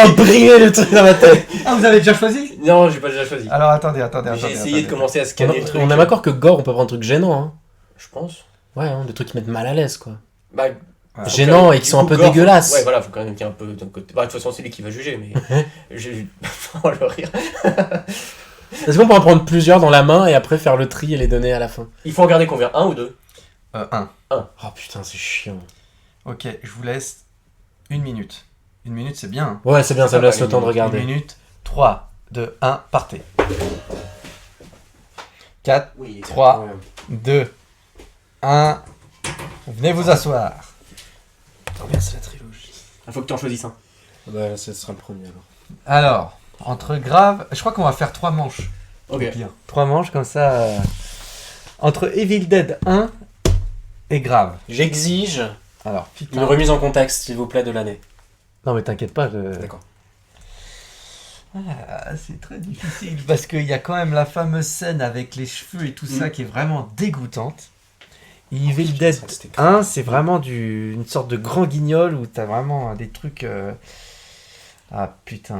imprimé le truc dans ma tête. Ah, vous avez déjà choisi? Non, j'ai pas déjà choisi. Alors attendez. J'ai essayé de commencer à scanner le truc. On est d'accord que gore, on peut prendre un truc gênant, hein. Je pense. Ouais, hein, des trucs qui mettent mal à l'aise, quoi. Bah, Ah. Gênant et qui sont un peu dégueulasses. Ouais, voilà, faut quand même qu'il y ait un peu d'un côté. Bah, de toute façon, c'est lui qui va juger, mais. J'ai. Oh, le rire. Est-ce qu'on peut en prendre plusieurs dans la main et après faire le tri et les donner à la fin? Il faut en garder combien? Un ou deux? 1. Oh putain, c'est chiant. Ok, je vous laisse 1 minute. 1 minute, c'est bien. Hein. Ouais, c'est bien, ça me pas laisse le une temps de Une regarder. minute. 3, 2, 1, partez. 4, Oui. 3, 2, 1. Venez vous asseoir. Trop bien, c'est la trilogie. Il faut que tu en choisisses un. Bah, ce sera le premier alors. Alors, entre grave... Je crois qu'on va faire 3 manches. Ok. Au pire. 3 manches comme ça. Entre Evil Dead 1 et Grave. J'exige Alors, une putain. remise en contexte, s'il vous plaît, de l'année. Non, mais t'inquiète pas. D'accord. Ah, c'est très difficile parce qu'il y a quand même la fameuse scène avec les cheveux et tout ça qui est vraiment dégoûtante. Et Evil Dead C'était 1, c'est vraiment une sorte de grand guignol où t'as vraiment des trucs. Ah putain.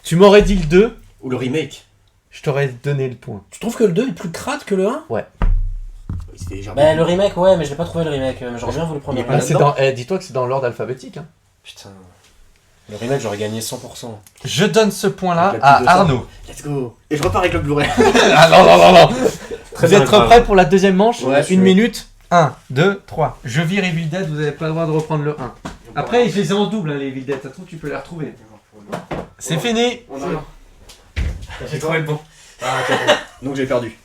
Tu m'aurais dit le 2, Ou le remake. je t'aurais donné le point. Tu trouves que le 2 est plus crade que le 1? Il se fait légèrement. Bah, le remake, ouais, mais je l'ai pas trouvé le remake. J'aurais bien voulu prendre le Il est pas Ah, remake. c'est dans... dis-toi que c'est dans l'ordre alphabétique. Hein. Putain. Le remake, j'aurais gagné 100%. Je donne ce point-là Avec la petite à 200. Arnaud. Let's go. Et je repars avec le Blu-ray. Ah non, non, non, non. Très Vous bien, êtes grave. prêts pour la deuxième manche? Ouais, je suis Une prêt. minute. 1, 2, 3. Je vire Evil Dead, vous n'avez pas le droit de reprendre le 1. Après, je les ai en double, hein, les Evil Dead. Ça se trouve, tu peux les retrouver. C'est fini. On arrive. J'ai trouvé bon. Ah, ok, bon. Donc j'ai perdu.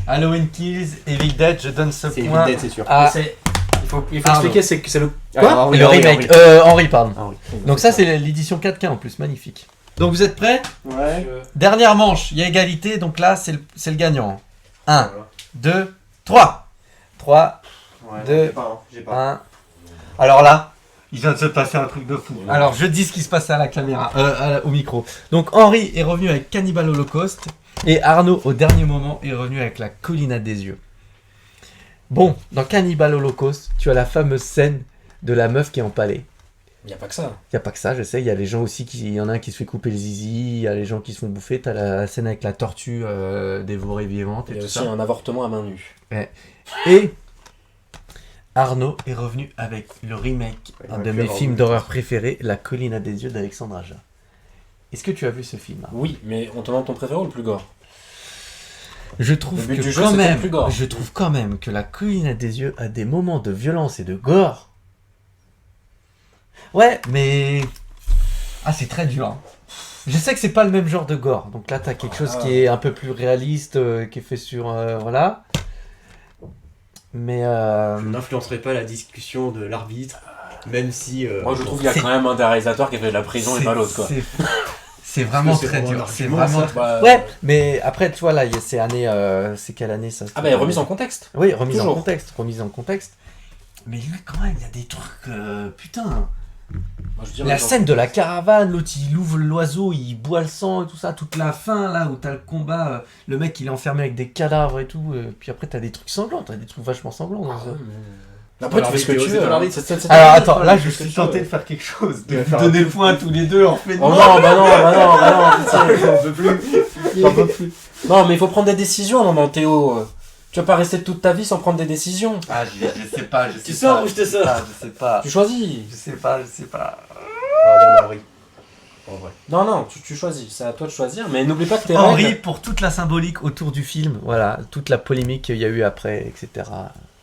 Halloween Kills, Evil Dead, je donne ce C'est point Evil Dead, c'est sûr. à Il faut Arnaud. expliquer, c'est que c'est le. Alors, le remake. Henri, pardon. Ah oui. Donc ça, c'est l'édition 4K en plus, magnifique. Donc vous êtes prêts? Ouais. Dernière manche, il y a égalité, donc là, c'est le gagnant. 1, Voilà. 2, 3. 3, Ouais, Deux. j'ai pas, hein, j'ai pas. 1. Alors là, il vient de se passer un truc de fou. Alors je dis ce qui se passe à la caméra, au micro. Donc Henri est revenu avec Cannibal Holocaust et Arnaud au dernier moment est revenu avec la Collinade des yeux. Bon, dans Cannibal Holocaust, tu as la fameuse scène de la meuf qui est empalée. Il n'y a pas que ça. Il y a pas que ça, je sais, il y a les gens aussi il y en a un qui se fait couper le zizi, il y a les gens qui se font bouffer, t'as la scène avec la tortue dévorée vivante Il et y a tout aussi ça. un avortement à main nue. Et Arnaud est revenu avec le remake, un de mes films d'horreur préférés, La Colline à des yeux d'Alexandre Aja. Est-ce que tu as vu ce film? Oui, mais on te demande ton préféré ou le plus gore? Je trouve Le but que du jeu, quand c'était le même, plus gore. je trouve quand même que La Colline à des yeux a des moments de violence et de gore. Ouais, mais c'est très dur. Hein. Je sais que c'est pas le même genre de gore. Donc là, t'as quelque chose qui est un peu plus réaliste, qui est fait sur voilà. Mais Je n'influencerai pas la discussion de l'arbitre, même si. Moi, je trouve qu'il y a quand même un des réalisateurs qui a fait de la prison et pas l'autre, quoi. C'est vraiment c'est très vraiment dur. un C'est argument, vraiment. ça. Bah, Ouais, mais après, tu vois là, c'est année, c'est quelle année ça? Ah bah, remise en contexte. Oui, remise en Toujours. contexte, remise en contexte. Mais lui, quand même, il y a des trucs, putain. Moi, je dirais, La genre- scène de la caravane, l'autre il ouvre l'oiseau, il boit le sang et tout ça, toute la fin là où t'as le combat, le mec il est enfermé avec des cadavres et tout, puis après t'as des trucs sanglants, t'as des trucs vachement sanglants. dans ça. Après, tu fais ce que tu c'est veux. ton hein. arbitre. Alors attends, là je fais ce que suis tu veux. tenté de faire quelque chose, de vas vous faire donner le point à tous les deux en fait. Oh non, bah non, pitié. On peut plus. J'en peux plus. Non, mais il faut prendre des décisions à un moment, Théo. Tu vas pas rester toute ta vie sans prendre des décisions. Ah je sais pas, je sais Tu pas. sors ou je te sors? Je sais pas, Tu choisis. je sais pas, je sais pas. Pardon, Henri. En vrai. Non, tu choisis. C'est à toi de choisir. Mais n'oublie pas que tes Henri règles... pour toute la symbolique autour du film, voilà, toute la polémique qu'il y a eu après, etc.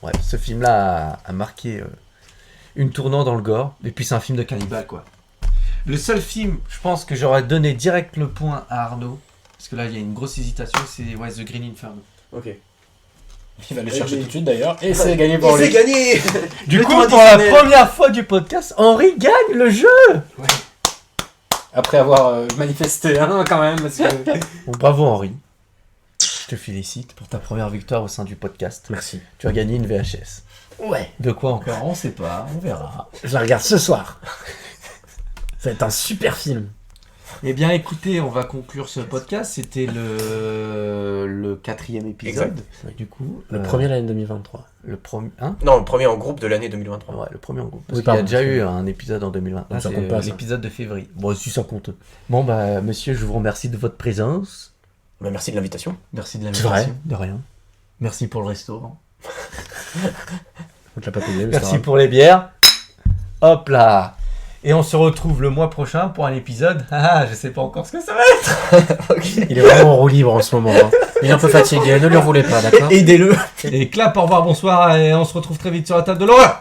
Ouais, ce film-là a marqué une tournant dans le gore, et puis c'est un film de cannibale, quoi. Le seul film, je pense que j'aurais donné direct le point à Arnaud, parce que là il y a une grosse hésitation, c'est The Green Inferno. Ok. Il va le chercher tout de suite d'ailleurs. Et c'est gagné pour C'est lui. gagné. Du Le coup, temps pour la additionnel. première fois du podcast, Henri gagne le jeu. Après avoir manifesté quand même. Parce que... Bon, bravo Henri, je te félicite pour ta première victoire au sein du podcast. Merci. Tu as gagné une VHS. Ouais. De quoi encore? On sait pas, on verra. Je la regarde ce soir. Ça va être un super film. Eh bien, écoutez, on va conclure ce podcast. C'était le 4e épisode. Exact. Du coup, Le premier de l'année 2023. le premier, hein? Non, le premier en groupe de l'année 2023. Ouais, le premier en groupe. Parce Oui, qu'il y a pardon, déjà c'est eu vrai. un épisode en 2020. Donc ça C'est compte pas, ça. l'épisode de février. Bon, si ça compte. Bon, bah, monsieur, je vous remercie de votre présence. Bah, merci de l'invitation. Merci de C'est l'invitation. De rien. Merci pour le restaurant. On te l'a pas payé, mais Merci c'est pour les bières. Hop là. Et on se retrouve le mois prochain pour un épisode. Ah, je sais pas encore ce que ça va être. Il est vraiment en roue libre en ce moment. Hein. Il est un peu fatigué, ne lui en voulez pas, d'accord? Aidez-le. Et clap, au revoir, bonsoir. Et on se retrouve très vite sur la table de l'horreur.